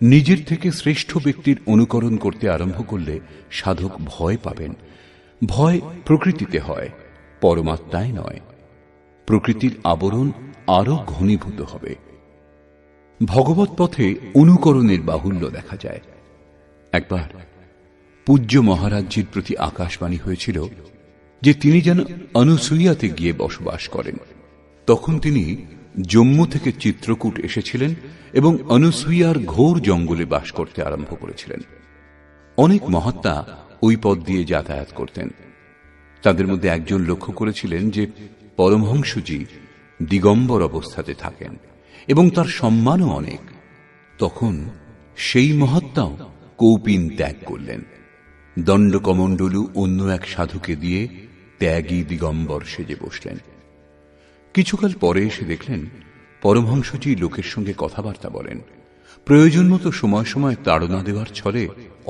নিজের থেকে শ্রেষ্ঠ ব্যক্তির অনুকরণ করতে আরম্ভ করলে সাধক ভয় পাবেন। ভয় প্রকৃতিতে হয়, পরমাত্মায় নয়। প্রকৃতির আবরণ আরো ঘনীভূত হবে। ভগবৎ পথে অনুকরণের বাহুল্য দেখা যায়। একবার পূজ্য মহারাজজির প্রতি আকাশবাণী হয়েছিল যে তিনি যেন অনুসূয়াতে গিয়ে বসবাস করেন। তখন তিনি জম্মু থেকে চিত্রকূট এসেছিলেন এবং অনুসূয়ার ঘোর জঙ্গলে বাস করতে আরম্ভ করেছিলেন। অনেক মহাত্মা ওই পথ দিয়ে যাতায়াত করতেন। তাদের মধ্যে একজন লক্ষ্য করেছিলেন যে পরমহংসজি দিগম্বর অবস্থাতে থাকেন এবং তার সম্মানও অনেক। তখন সেই মহাত্মাও কৌপিন ত্যাগ করলেন। দণ্ডকমণ্ডলু অন্য এক সাধুকে দিয়ে ত্যাগী দিগম্বর সেজে বসলেন। কিছুকাল পরে এসে দেখলেন পরমহংসজি লোকের সঙ্গে কথাবার্তা বলেন, প্রয়োজন মতো সময় সময় তাড়না দেওয়ার ছলে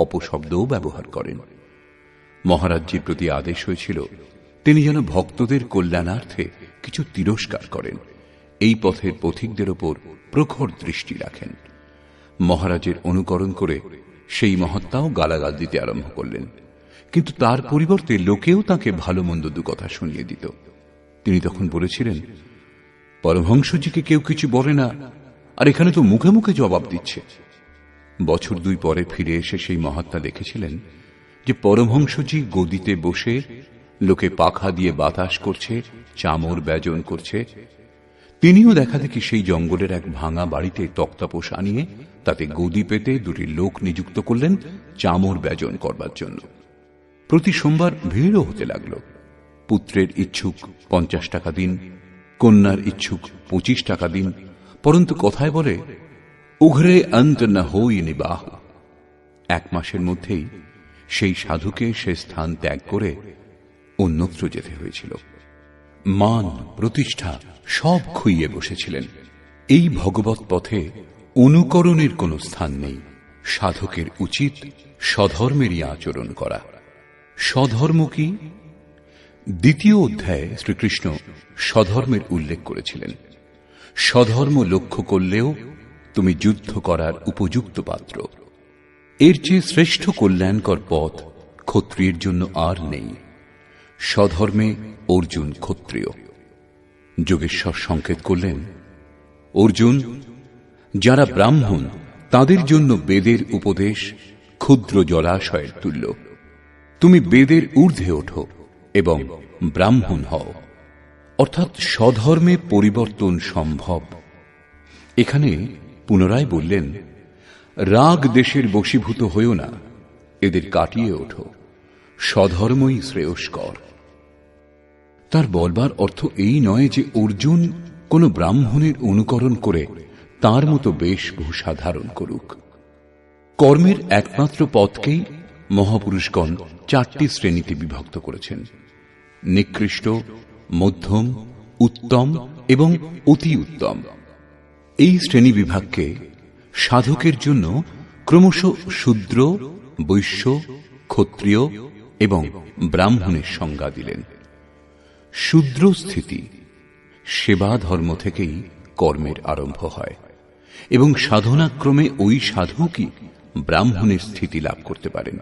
অপশব্দও ব্যবহার করেন। মহারাজজির প্রতি আদেশ হয়েছিল তিনি যেন ভক্তদের কল্যাণার্থে কিছু তিরস্কার করেন, এই পথের পথিকদের ওপর প্রখর দৃষ্টি রাখেন। মহারাজের অনুকরণ করে সেই মহাত্মাও গালাগাল দিতে আরম্ভ করলেন, কিন্তু তার পরিবর্তে লোকেও তাকে ভালো মন্দ দু কথা শুনিয়ে দিত। তিনি তখন বলেছিলেন, পরমহংসজিকে কেউ কিছু বলে না, আর এখানে তো মুখে মুখে জবাব দিচ্ছে। বছর 2 পরে ফিরে এসে সেই মহাত্মা দেখেছিলেন যে পরমহংসজি গদিতে বসে লোকে পাখা দিয়ে বাতাস করছে, চামর ব্যজন করছে। তিনিও দেখা দেখি সেই জঙ্গলের এক ভাঙা বাড়িতে তক্তাপোষ আনিয়ে তাতে গদি পেতে 2টি লোক নিযুক্ত করলেন চামর ব্যজন করবার জন্য। প্রতি সোমবার ভিড়ও হতে লাগল। পুত্রের ইচ্ছুক 50 টাকা দিন, কন্যার ইচ্ছুক 25 টাকা দিন, পরন্তু কথায় বলে উঘরে অন্ত না হই নিবাহ। 1 মাসের মধ্যেই সেই সাধুকে সে স্থান ত্যাগ করে অন্যত্র যেতে হয়েছিল। মান প্রতিষ্ঠা সব খুইয়ে বসেছিলেন। এই ভগবৎ পথে অনুকরণের কোন স্থান নেই। সাধকের উচিত স্বধর্মেরই আচরণ করা। স্বধর্ম কি? 2য় অধ্যায়ে শ্রীকৃষ্ণ স্বধর্মের উল্লেখ করেছিলেন। স্বধর্ম লক্ষ্য করলেও তুমি যুদ্ধ করার উপযুক্ত পাত্র। এর চেয়ে শ্রেষ্ঠ কল্যাণকর পথ ক্ষত্রিয়ের জন্য আর নেই। স্বধর্মে অর্জুন ক্ষত্রিয়। যোগেশ্বর সংকেত করলেন, অর্জুন, যারা ব্রাহ্মণ তাদের জন্য বেদের উপদেশ ক্ষুদ্র জলাশয়ের তুল্য। তুমি বেদের ঊর্ধ্বে ওঠো এবং ব্রাহ্মণ হও। অর্থাৎ স্বধর্মে পরিবর্তন সম্ভব। এখানে পুনরায় বললেন, রাগ দেশের বশীভূত হইও না, এদের কাটিয়ে ওঠো, স্বধর্মই শ্রেয়স্কর। তার বলবার অর্থ এই নয় যে অর্জুন কোন ব্রাহ্মণের অনুকরণ করে তার মতো বেশভূষা ধারণ করুক। কর্মের একমাত্র পথকেই মহাপুরুষগণ 4টি শ্রেণীতে বিভক্ত করেছেন: নিকৃষ্ট, মধ্যম, উত্তম এবং অতি উত্তম। এই শ্রেণী বিভাগকে সাধকের জন্য ক্রমশ শূদ্র, বৈশ্য, ক্ষত্রিয় এবং ব্রাহ্মণের সংজ্ঞা দিলেন। শূদ্র স্থিতি সেবা ধর্ম থেকেই কর্মের আরম্ভ হয় এবং সাধনাক্রমে ওই সাধকই ব্রাহ্মণের স্থিতি লাভ করতে পারেন।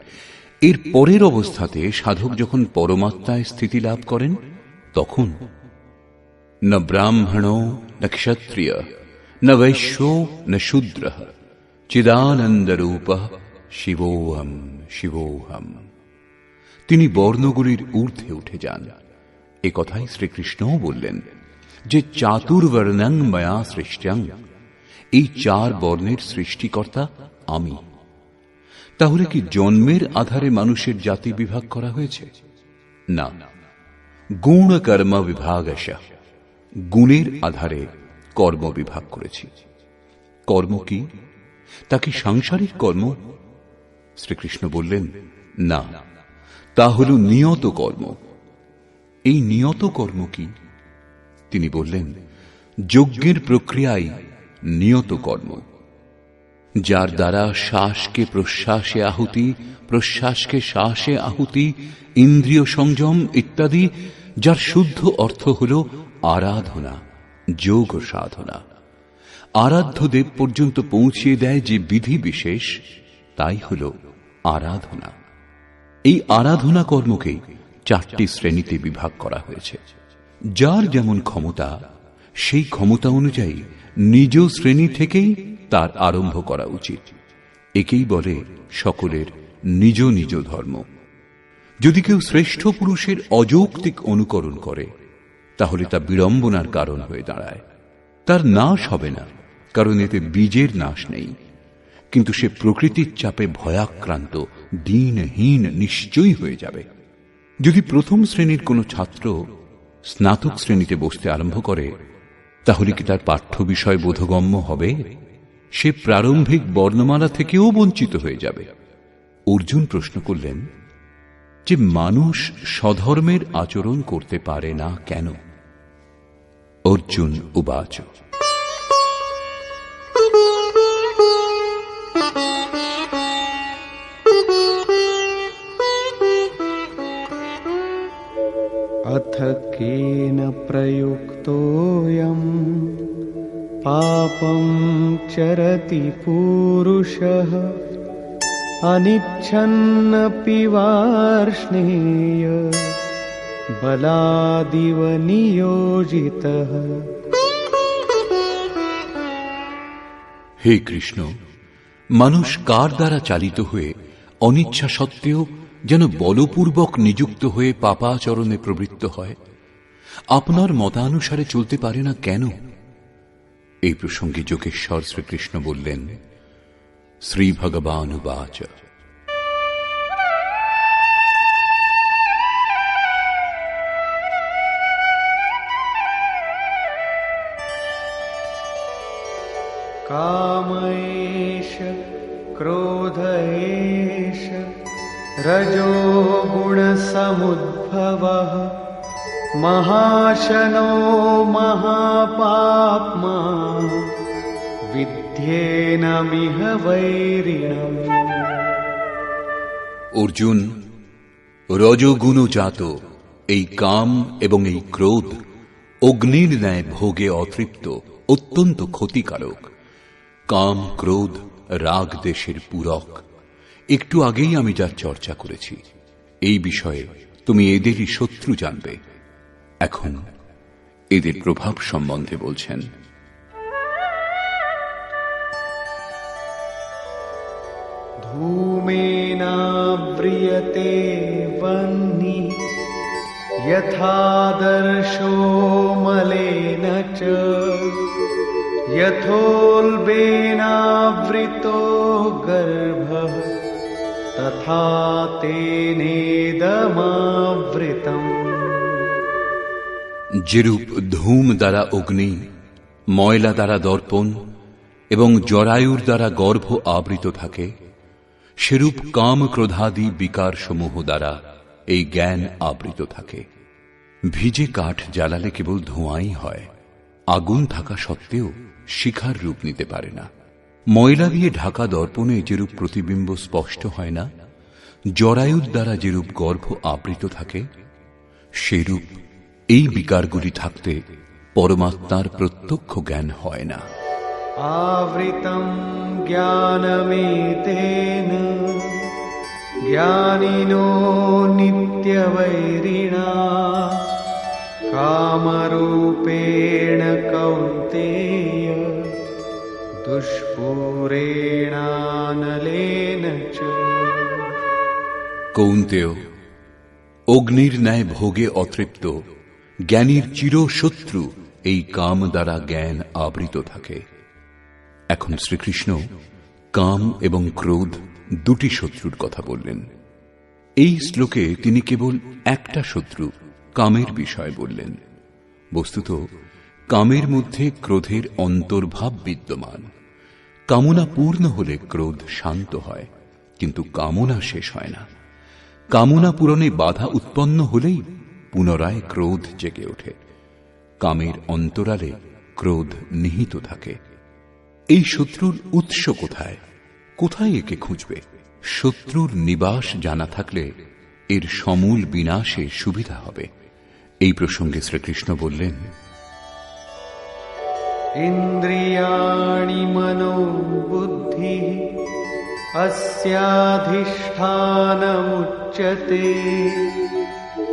এর পরের অবস্থাতে সাধক যখন পরমাত্মায় স্থিতি লাভ করেন তখন না ব্রাহ্মণো না ক্ষত্রিয় না বৈশ্য না শূদ্র চিদানন্দরূপ শিবোহম শিবোহম। তিনি বর্ণগুলির ঊর্ধ্বে উঠে যান। এ কথাই শ্রীকৃষ্ণও বললেন যে চাতুর্বর্ণং ময়া সৃষ্টং, এই 4 বর্ণের সৃষ্টিকর্তা আমি। তাহলে কি জন্মের আধারে মানুষের জাতি বিভাগ করা হয়েছে? না, গুণ কর্ম বিভাগশ, গুণের আধারে কর্ম বিভাগ করেছি। কর্ম কি? তা কি সাংসারিক কর্ম? শ্রীকৃষ্ণ বললেন, না, তা হল নিয়ত কর্ম। এই নিয়ত কর্ম কি? তিনি বললেন, যজ্ঞের প্রক্রিয়াই নিয়ত কর্ম, যার দ্বারা শ্বাসকে প্রশ্বাসে আহুতি, প্রশ্বাসকে শ্বাসে আহুতি, ইন্দ্রিয় সংযম ইত্যাদি, যার শুদ্ধ অর্থ হল আরাধনা, যোগ সাধনা। আরাধ্য দেব পর্যন্ত পৌঁছিয়ে দেয় যে বিধি বিশেষ, তাই হল আরাধনা। এই আরাধনা কর্মকেই 4টি শ্রেণীতে বিভাগ করা হয়েছে। যার যেমন ক্ষমতা, সেই ক্ষমতা অনুযায়ী নিজ শ্রেণী থেকেই তার আরম্ভ করা উচিত। একেই বলে সকলের নিজ নিজ ধর্ম। যদি কেউ শ্রেষ্ঠ পুরুষের অযৌক্তিক অনুকরণ করে তাহলে তা বিড়ম্বনার কারণ হয়ে দাঁড়ায়। তার নাশ হবে না, কারণ এতে বীজের নাশ নেই, কিন্তু সে প্রকৃতির চাপে ভয়াক্রান্ত, দীনহীন নিশ্চয়ই হয়ে যাবে। যদি প্রথম শ্রেণীর কোনো ছাত্র স্নাতক শ্রেণীতে বসতে আরম্ভ করে তাহলে কি তার পাঠ্য বিষয় বোধগম্য হবে? সে প্রারম্ভিক বর্ণমালা থেকেও বঞ্চিত হয়ে যাবে। অর্জুন প্রশ্ন করলেন যে মানুষ স্বধর্মের আচরণ করতে পারে না কেন? अर्जुन उवाच अथ केन प्रयुक्तोऽयम् पापं चरति पूरुषः अनिच्छन्नपि वार्ष्णेय बलादिव नियोजितः। हे कृष्ण, মানুষ কার দ্বারা চালিত হয়ে অনিচ্ছা সত্ত্বেও যেন বলপূর্বক নিযুক্ত হয়ে পাপাচরণে প্রবৃত্ত হয়, আপনার মতানুসারে চলতে পারে না কেন? এই প্রসঙ্গে যোগেশ্বর শ্রীকৃষ্ণ বললেন, শ্রী ভগবানুবাচ काम एष क्रोध एष रजोगुणसमुद्भवः महाशनो महापाप्मा विद्येनमिह वैरिणम्। অর্জুন, রজোগুণজাত এই কাম এবং এই ক্রোধ অগ্নির ন্যায় ভোগে অতৃপ্ত, অত্যন্ত ক্ষতিকারক। কাম, ক্রোধ, রাগ দেশের পূরক। একটু আগেই আমি যার চর্চা করেছি। এই বিষয়ে তুমি এদেরই শত্রু জানবে। এখন এদের প্রভাব সম্বন্ধে বলছেন। धूमेनाव्रियते वह्निः यथादर्शो मलेन च यथोल्बेनावृतो गर्भः तथा तेनेदमावृतम्। যেরূপ ধূম দ্বারা অগ্নি, ময়লা দ্বারা দর্পণ এবং জরায়ুর দ্বারা গর্ভ আবৃত থাকে, সেরূপ কাম ক্রোধাদি বিকার সমূহ দ্বারা এই জ্ঞান আবৃত থাকে। ভিজে কাঠ জ্বালালে কেবল ধোঁয়াই হয়, আগুন থাকা সত্ত্বেও শিখার রূপ নিতে পারে না। ময়লা দিয়ে ঢাকা দর্পণে যেরূপ প্রতিবিম্ব স্পষ্ট হয় না, জরায়ুর দ্বারা যেরূপ গর্ভ আবৃত থাকে, সেরূপ এই বিকারগুলি থাকতে পরমাত্মার প্রত্যক্ষ জ্ঞান হয় না। आवृतं ज्ञानमेतेन ज्ञानिनो नित्यवैरिणा कामरूपेण कौन्तेय दुष्पूरेणानलेन च। কৌন্তেয়, অগ্নির ন্যায় ভোগে অতৃপ্ত জ্ঞানীর চিরশত্রু এই কাম দ্বারা জ্ঞান আবৃত থাকে। এখন শ্রীকৃষ্ণ কাম এবং ক্রোধ দুটি শত্রুর কথা বললেন। এই শ্লোকে তিনি কেবল একটা শত্রু কামের বিষয় বললেন। বস্তুত কামের মধ্যে ক্রোধের অন্তর্ভাব বিদ্যমান। কামনা পূর্ণ হলে ক্রোধ শান্ত হয়, কিন্তু কামনা শেষ হয় না। কামনা পূরণে বাধা উৎপন্ন হলেই পুনরায় ক্রোধ জেগে ওঠে। কামের অন্তরালে ক্রোধ নিহিত থাকে। এই শত্রুর উৎস কোথায়, কোথায় একে খুঁজবে? শত্রুর নিবাস জানা থাকলে এর সমূল বিনাশে সুবিধা হবে। এই প্রসঙ্গে শ্রীকৃষ্ণ বললেন, ইন্দ্রিয়াণি মনো বুদ্ধি अस्याधिष्ठानमुच्यते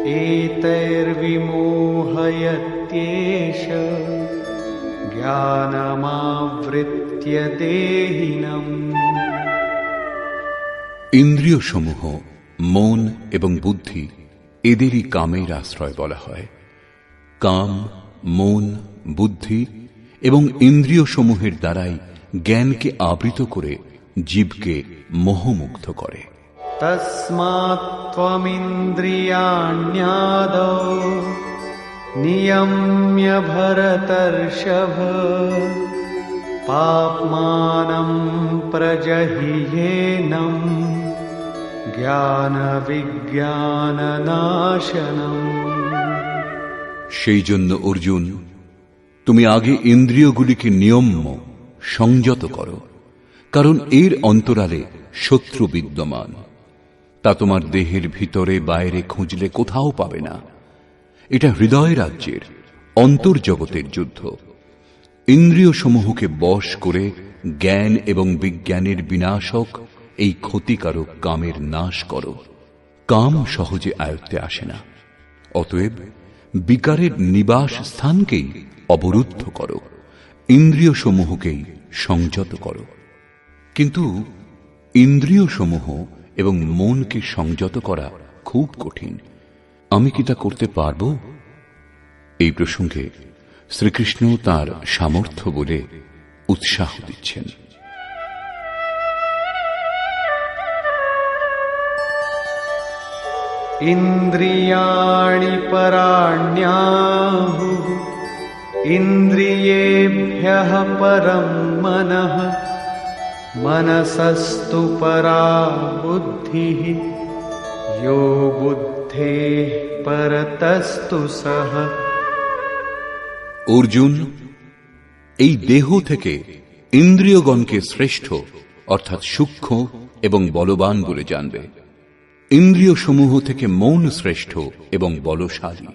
एतैर्विमोहयत्येष জ্ঞানমাবৃত্য দেহিনম। ইন্দ্রিয় সমূহ, মন এবং বুদ্ধি, এদেরই কামের আশ্রয় বলা হয়। কাম, মন, বুদ্ধি এবং ইন্দ্রিয় সমূহের দ্বারাই জ্ঞানকে আবৃত করে জীবকে মোহমুগ্ধ করে। তস্মাৎ ত্বমিন্দ্রিয়াণ্যাদৌ নিয়ম্য ভরতর্ষভ পাপ্মানং প্রজহিয়েনং জ্ঞান বিজ্ঞাননাশনম। সেই জন্য অর্জুন, তুমি আগে ইন্দ্রিয়গুলিকে নিয়ম্য সংযত করো, কারণ এর অন্তরালে শত্রু বিদ্যমান। তা তোমার দেহের ভিতরে বাইরে খুঁজলে কোথাও পাবে না। এটা হৃদয় রাজ্যের অন্তর্জগতের যুদ্ধ। ইন্দ্রিয় সমূহকে বশ করে জ্ঞান এবং বিজ্ঞানের বিনাশক এই ক্ষতিকারক কামের নাশ করো। কাম সহজে আয়ত্তে আসে না, অতএব বিকারের নিবাস স্থানকেই অবরুদ্ধ করো, ইন্দ্রিয় সমূহকেই সংযত করো। কিন্তু ইন্দ্রিয় সমূহ এবং মনকে সংযত করা খুব কঠিন। আমি কি তা করতে পারব? এই প্রসঙ্গে শ্রীকৃষ্ণ তাঁর সামর্থ্য বলে উৎসাহ দিচ্ছেন। ইন্দ্রিয়াণি পরাণ্যাহুঃ ইন্দ্রিয়েভ্যঃ পরম মনঃ মনসস্তু পরা বুদ্ধিঃ ইয়ো বুদ্ধেঃ পরতস্তু সঃ। অর্জুন, এই দেহ থেকে ইন্দ্রিয়গণকে শ্রেষ্ঠ অর্থাৎ সূক্ষ্ম এবং বলবান বলে জানবে। ইন্দ্রিয় সমূহ থেকে মন শ্রেষ্ঠ এবং বলশালী,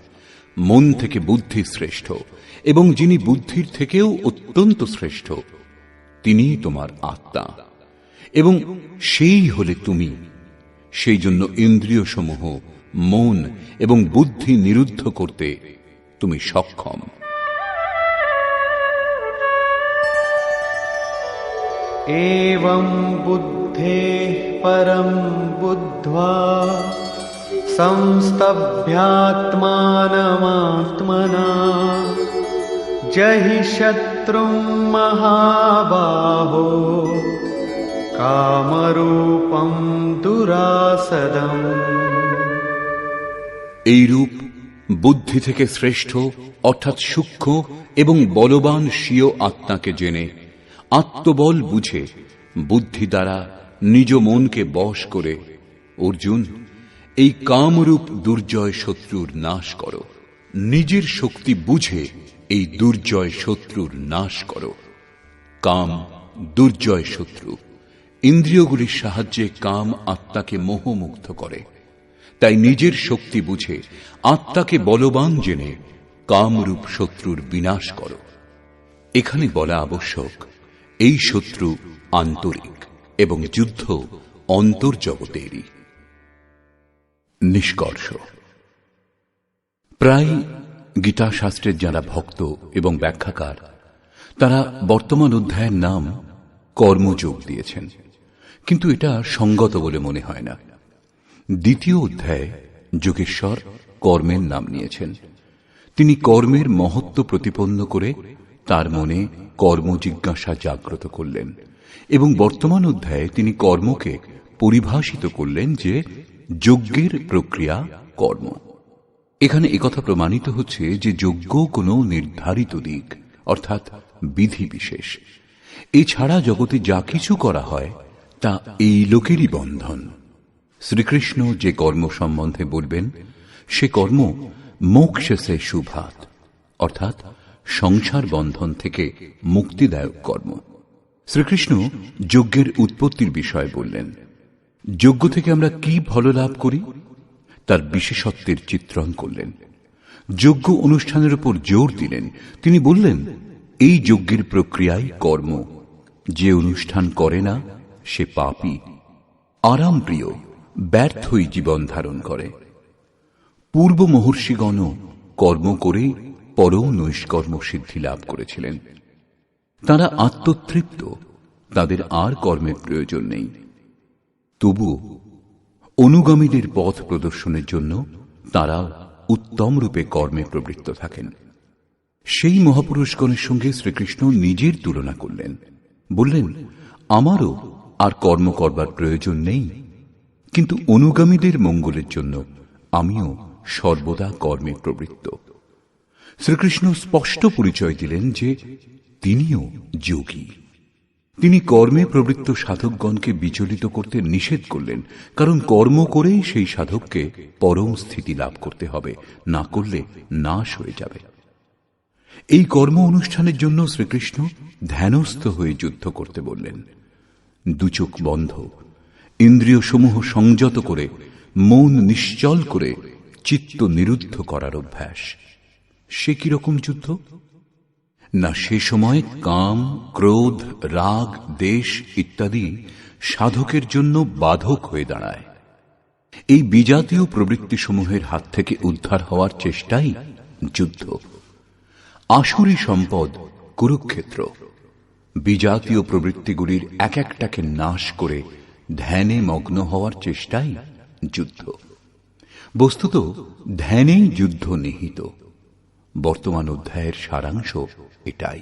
মন থেকে বুদ্ধি শ্রেষ্ঠ এবং যিনি বুদ্ধির থেকেও অত্যন্ত শ্রেষ্ঠ তিনিই তোমার আত্মা এবং সেই হলে তুমি। সেই জন্য ইন্দ্রিয় সমূহ, মন এবং বুদ্ধি নিরুদ্ধ করতে তুমি সক্ষম। এবং বুদ্ধেঃ পরম বুদ্ধ্বা সংস্তভ্যাত্মানমাত্মনা জহি শত্রুম মহাবাহো কামরূপম দুরাসদম। এইরূপ বুদ্ধি থেকে শ্রেষ্ঠ অর্থাৎ সূক্ষ্ম এবং বলবান স্বীয় আত্মাকে জেনে আত্মবল বুঝে বুদ্ধি দ্বারা নিজ মনকে বশ করে অর্জুন এই কামরূপ দুর্জয় শত্রুর নাশ করো। নিজের শক্তি বুঝে এই দুর্জয় শত্রুর নাশ করো। কাম দুর্জয় শত্রু। ইন্দ্রিয়গুলির সাহায্যে কাম আত্মাকে মোহমুগ্ধ করে। তাই নিজের শক্তি বুঝে আত্মাকে বলবান জেনে কামরূপ শত্রুর বিনাশ করো। এখানে বলা আবশ্যক, এই শত্রু আন্তরিক এবং যুদ্ধ অন্তর্জগতেরই। নিষ্কর্ষ, প্রায় গীতা শাস্ত্রের যারা ভক্ত এবং ব্যাখ্যাকার তারা বর্তমান অধ্যায়ের নাম কর্মযোগ দিয়েছেন, কিন্তু এটা সঙ্গত বলে মনে হয় না। দ্বিতীয় অধ্যায়ে যোগেশ্বর কর্মের নাম নিয়েছেন। তিনি কর্মের মহত্ব প্রতিপন্ন করে তার মনে কর্ম জিজ্ঞাসা জাগ্রত করলেন এবং বর্তমান অধ্যায়ে তিনি কর্মকে পরিভাষিত করলেন যে যজ্ঞের প্রক্রিয়া কর্ম। এখানে একথা প্রমাণিত হচ্ছে যে যজ্ঞ কোনো নির্ধারিত দিক অর্থাৎ বিধি বিশেষ। এছাড়া জগতে যা কিছু করা হয় তা এই লোকেরই বন্ধন। শ্রীকৃষ্ণ যে কর্ম সম্বন্ধে বলবেন সে কর্ম মোক্ষসে শুভাত অর্থাৎ সংসার বন্ধন থেকে মুক্তিদায়ক কর্ম। শ্রীকৃষ্ণ যজ্ঞের উৎপত্তির বিষয়ে বললেন। যজ্ঞ থেকে আমরা কি ফল লাভ করি তার বিশেষত্বের চিত্রণ করলেন। যজ্ঞ অনুষ্ঠানের উপর জোর দিলেন। তিনি বললেন, এই যজ্ঞের প্রক্রিয়াই কর্ম। যে অনুষ্ঠান করে না সে পাপী, আরাম প্রিয়, ব্যর্থই জীবন ধারণ করে। পূর্ব মহর্ষিগণও কর্ম করে পরম নৈষ্কর্ম সিদ্ধি লাভ করেছিলেন। তারা আত্মতৃপ্ত, তাদের আর কর্মের প্রয়োজন নেই। তবু অনুগামীদের পথ প্রদর্শনের জন্য তারা উত্তম রূপে কর্মে প্রবৃত্ত থাকেন। সেই মহাপুরুষগণের সঙ্গে শ্রীকৃষ্ণ নিজের তুলনা করলেন। বললেন, আমারও আর কর্ম করবার প্রয়োজন নেই, কিন্তু অনুগামীদের মঙ্গলের জন্য আমিও সর্বদা কর্মে প্রবৃত্ত। শ্রীকৃষ্ণ স্পষ্ট পরিচয় দিলেন যে তিনিও যোগী। তিনি কর্মে প্রবৃত্ত সাধকগণকে বিচলিত করতে নিষেধ করলেন, কারণ কর্ম করেই সেই সাধককে পরম স্থিতি লাভ করতে হবে, না করলে নাশ হয়ে যাবে। এই কর্ম অনুষ্ঠানের জন্য শ্রীকৃষ্ণ ধ্যানস্থ হয়ে যুদ্ধ করতে বললেন। দুচোখ বন্ধ, ইন্দ্রিয় সমূহ সংযত করে, মন নিশ্চল করে চিত্ত নিরুদ্ধ করার অভ্যাস। সে কিরকম যুদ্ধ? না সে সময় কাম, ক্রোধ, রাগ, দেশ ইত্যাদি সাধকের জন্য বাধক হয়ে দাঁড়ায়। এই বিজাতীয় প্রবৃত্তিসমূহের হাত থেকে উদ্ধার হওয়ার চেষ্টাই যুদ্ধ। আসুরী সম্পদ কুরুক্ষেত্র। বিজাতীয় প্রবৃত্তিগুলির এক একটাকে নাশ করে ধ্যানে মগ্ন হওয়ার চেষ্টাই যুদ্ধ। বস্তুত ধ্যানেই যুদ্ধ নিহিত। বর্তমান অধ্যায়ের সারাংশ এটাই।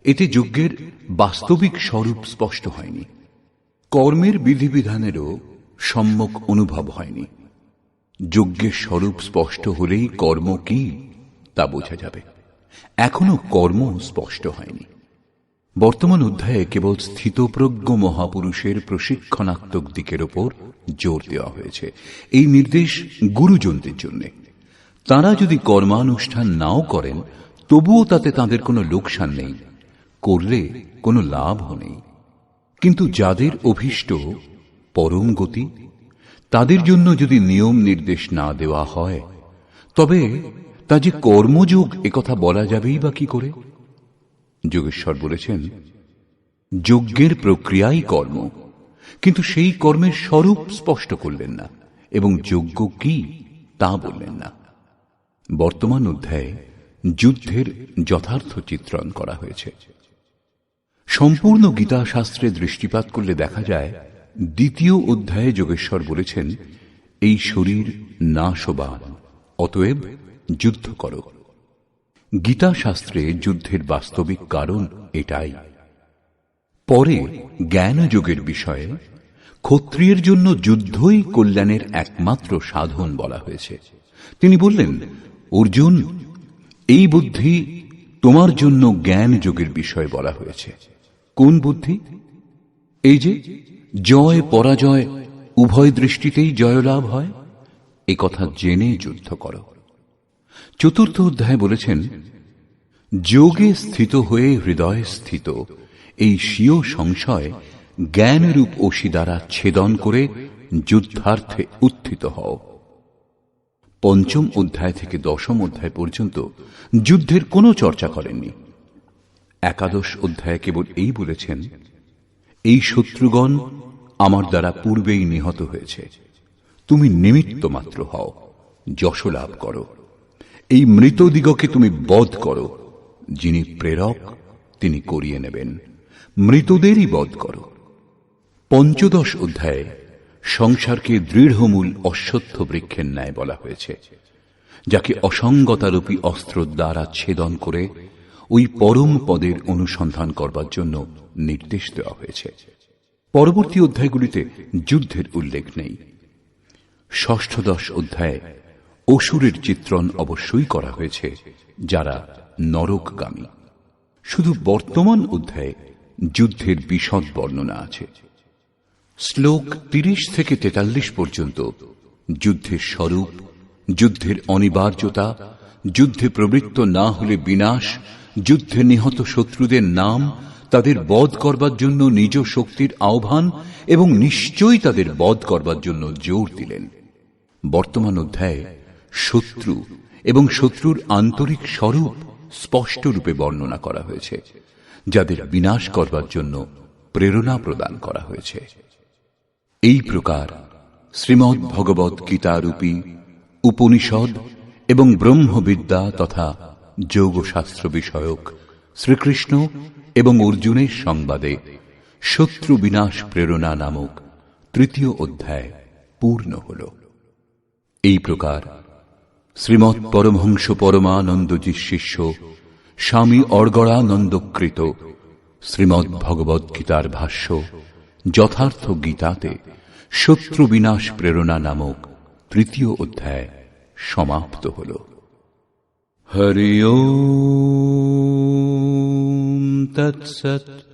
এতে যজ্ঞের বাস্তবিক স্বরূপ স্পষ্ট হয়নি, কর্মের বিধিবিধানেরও সম্যক অনুভব হয়নি। যজ্ঞের স্বরূপ স্পষ্ট হলেই কর্ম কি তা বোঝা যাবে। এখনো কর্ম স্পষ্ট হয়নি। বর্তমান অধ্যায়ে কেবল স্থিতপ্রজ্ঞ মহাপুরুষের প্রশিক্ষণাত্মক দিকের ওপর জোর দেওয়া হয়েছে। এই নির্দেশ গুরুজনদের জন্য। তাঁরা যদি কর্মানুষ্ঠান নাও করেন তবুও তাতে তাঁদের কোনো লোকসান নেই, করলে কোনো লাভও নেই। কিন্তু যাদের অভীষ্ট পরম গতি, তাদের জন্য যদি নিয়ম নির্দেশ না দেওয়া হয় তবে তা যে কর্মযোগ একথা বলা যাবেই বা কি করে? যোগেশ্বর বলেছেন, যজ্ঞের প্রক্রিয়াই কর্ম, কিন্তু সেই কর্মের স্বরূপ স্পষ্ট করলেন না এবং যজ্ঞ কি তা বললেন না। বর্তমান অধ্যায়ে যুদ্ধের যথার্থ চিত্রণ করা হয়েছে। সম্পূর্ণ গীতা শাস্ত্রে দৃষ্টিপাত করলে দেখা যায়, দ্বিতীয় অধ্যায়ে যোগেশ্বর বলেছেন, এই শরীর নাশবান, অতএব যুদ্ধ করো। গীতা শাস্ত্রে যুদ্ধের বাস্তবিক কারণ এটাই। পরে জ্ঞান যোগের বিষয়ে ক্ষত্রিয়ের জন্য যুদ্ধই কল্যাণের একমাত্র সাধন বলা হয়েছে। তিনি বললেন, অর্জুন, এই বুদ্ধি তোমার জন্য জ্ঞান যোগের বিষয় বলা হয়েছে। কোন বুদ্ধি? এই যে জয় পরাজয় উভয় দৃষ্টিতেই জয়লাভ হয়, এ কথা জেনে যুদ্ধ করো। চতুর্থ অধ্যায় বলেছেন, যোগে স্থিত হয়ে হৃদয়ে স্থিত এই স্বীয় সংশয় জ্ঞানরূপ অসি দ্বারা ছেদন করে যুদ্ধার্থে উত্থিত হও। পঞ্চম অধ্যায় থেকে দশম অধ্যায় পর্যন্ত যুদ্ধের কোনো চর্চা করেননি। একাদশ অধ্যায়ে কেবল এই বলেছেন, এই শত্রুগণ আমার দ্বারা পূর্বেই নিহত হয়েছে, তুমি নিমিত্ত মাত্র হও, যশ লাভ করো। এই মৃতদিগকে তুমি বধ করো, যিনি প্রেরক তিনি করিয়ে নেবেন, মৃতদেরই বধ করো। পঞ্চদশ অধ্যায়ে সংসারকে দৃঢ়মূল অশ্বত্থ বৃক্ষের ন্যায় বলা হয়েছে, যাকে অসঙ্গতারূপী অস্ত্র দ্বারা ছেদন করে ওই পরম পদের অনুসন্ধান করবার জন্য নির্দেশ দেওয়া হয়েছে। পরবর্তী অধ্যায়গুলিতে যুদ্ধের উল্লেখ নেই। ষষ্ঠদশ অধ্যায়ে অসুরের চিত্রণ অবশ্যই করা হয়েছে, যারা নরকগামী। শুধু বর্তমান অধ্যায়ে যুদ্ধের বিশদ বর্ণনা আছে। শ্লোক 30 থেকে 43 পর্যন্ত যুদ্ধের স্বরূপ, যুদ্ধের অনিবার্যতা, যুদ্ধে প্রবৃত্ত না হলে বিনাশ, যুদ্ধে নিহত শত্রুদের নাম, তাদের বধ করবার জন্য নিজ শক্তির আহ্বান এবং নিশ্চয়ই তাদের বধ করবার জন্য জোর দিলেন। বর্তমান অধ্যায়ে শত্রু এবং শত্রুর আন্তরিক স্বরূপ স্পষ্ট রূপে বর্ণনা করা হয়েছে, যাদের বিনাশ করবার জন্য প্রেরণা প্রদান করা হয়েছে। এই প্রকার শ্রীমদ্ ভগবৎ গীতারূপী উপনিষদ এবং ব্রহ্মবিদ্যা তথা যোগশাস্ত্র বিষয়ক শ্রীকৃষ্ণ এবং অর্জুনের সংবাদে শত্রু বিনাশ প্রেরণা নামক তৃতীয় অধ্যায় পূর্ণ হল। এই প্রকার শ্রীমৎ পরমহংস পরমানন্দজির শিষ্য স্বামী অর্গড়ানন্দকৃত শ্রীমদ্ ভগবৎ গীতার ভাষ্য যথার্থ গীতাতে শত্রু বিনাশ প্রেরণা নামক তৃতীয় অধ্যায় সমাপ্ত হল। হরি ওম তৎসৎ।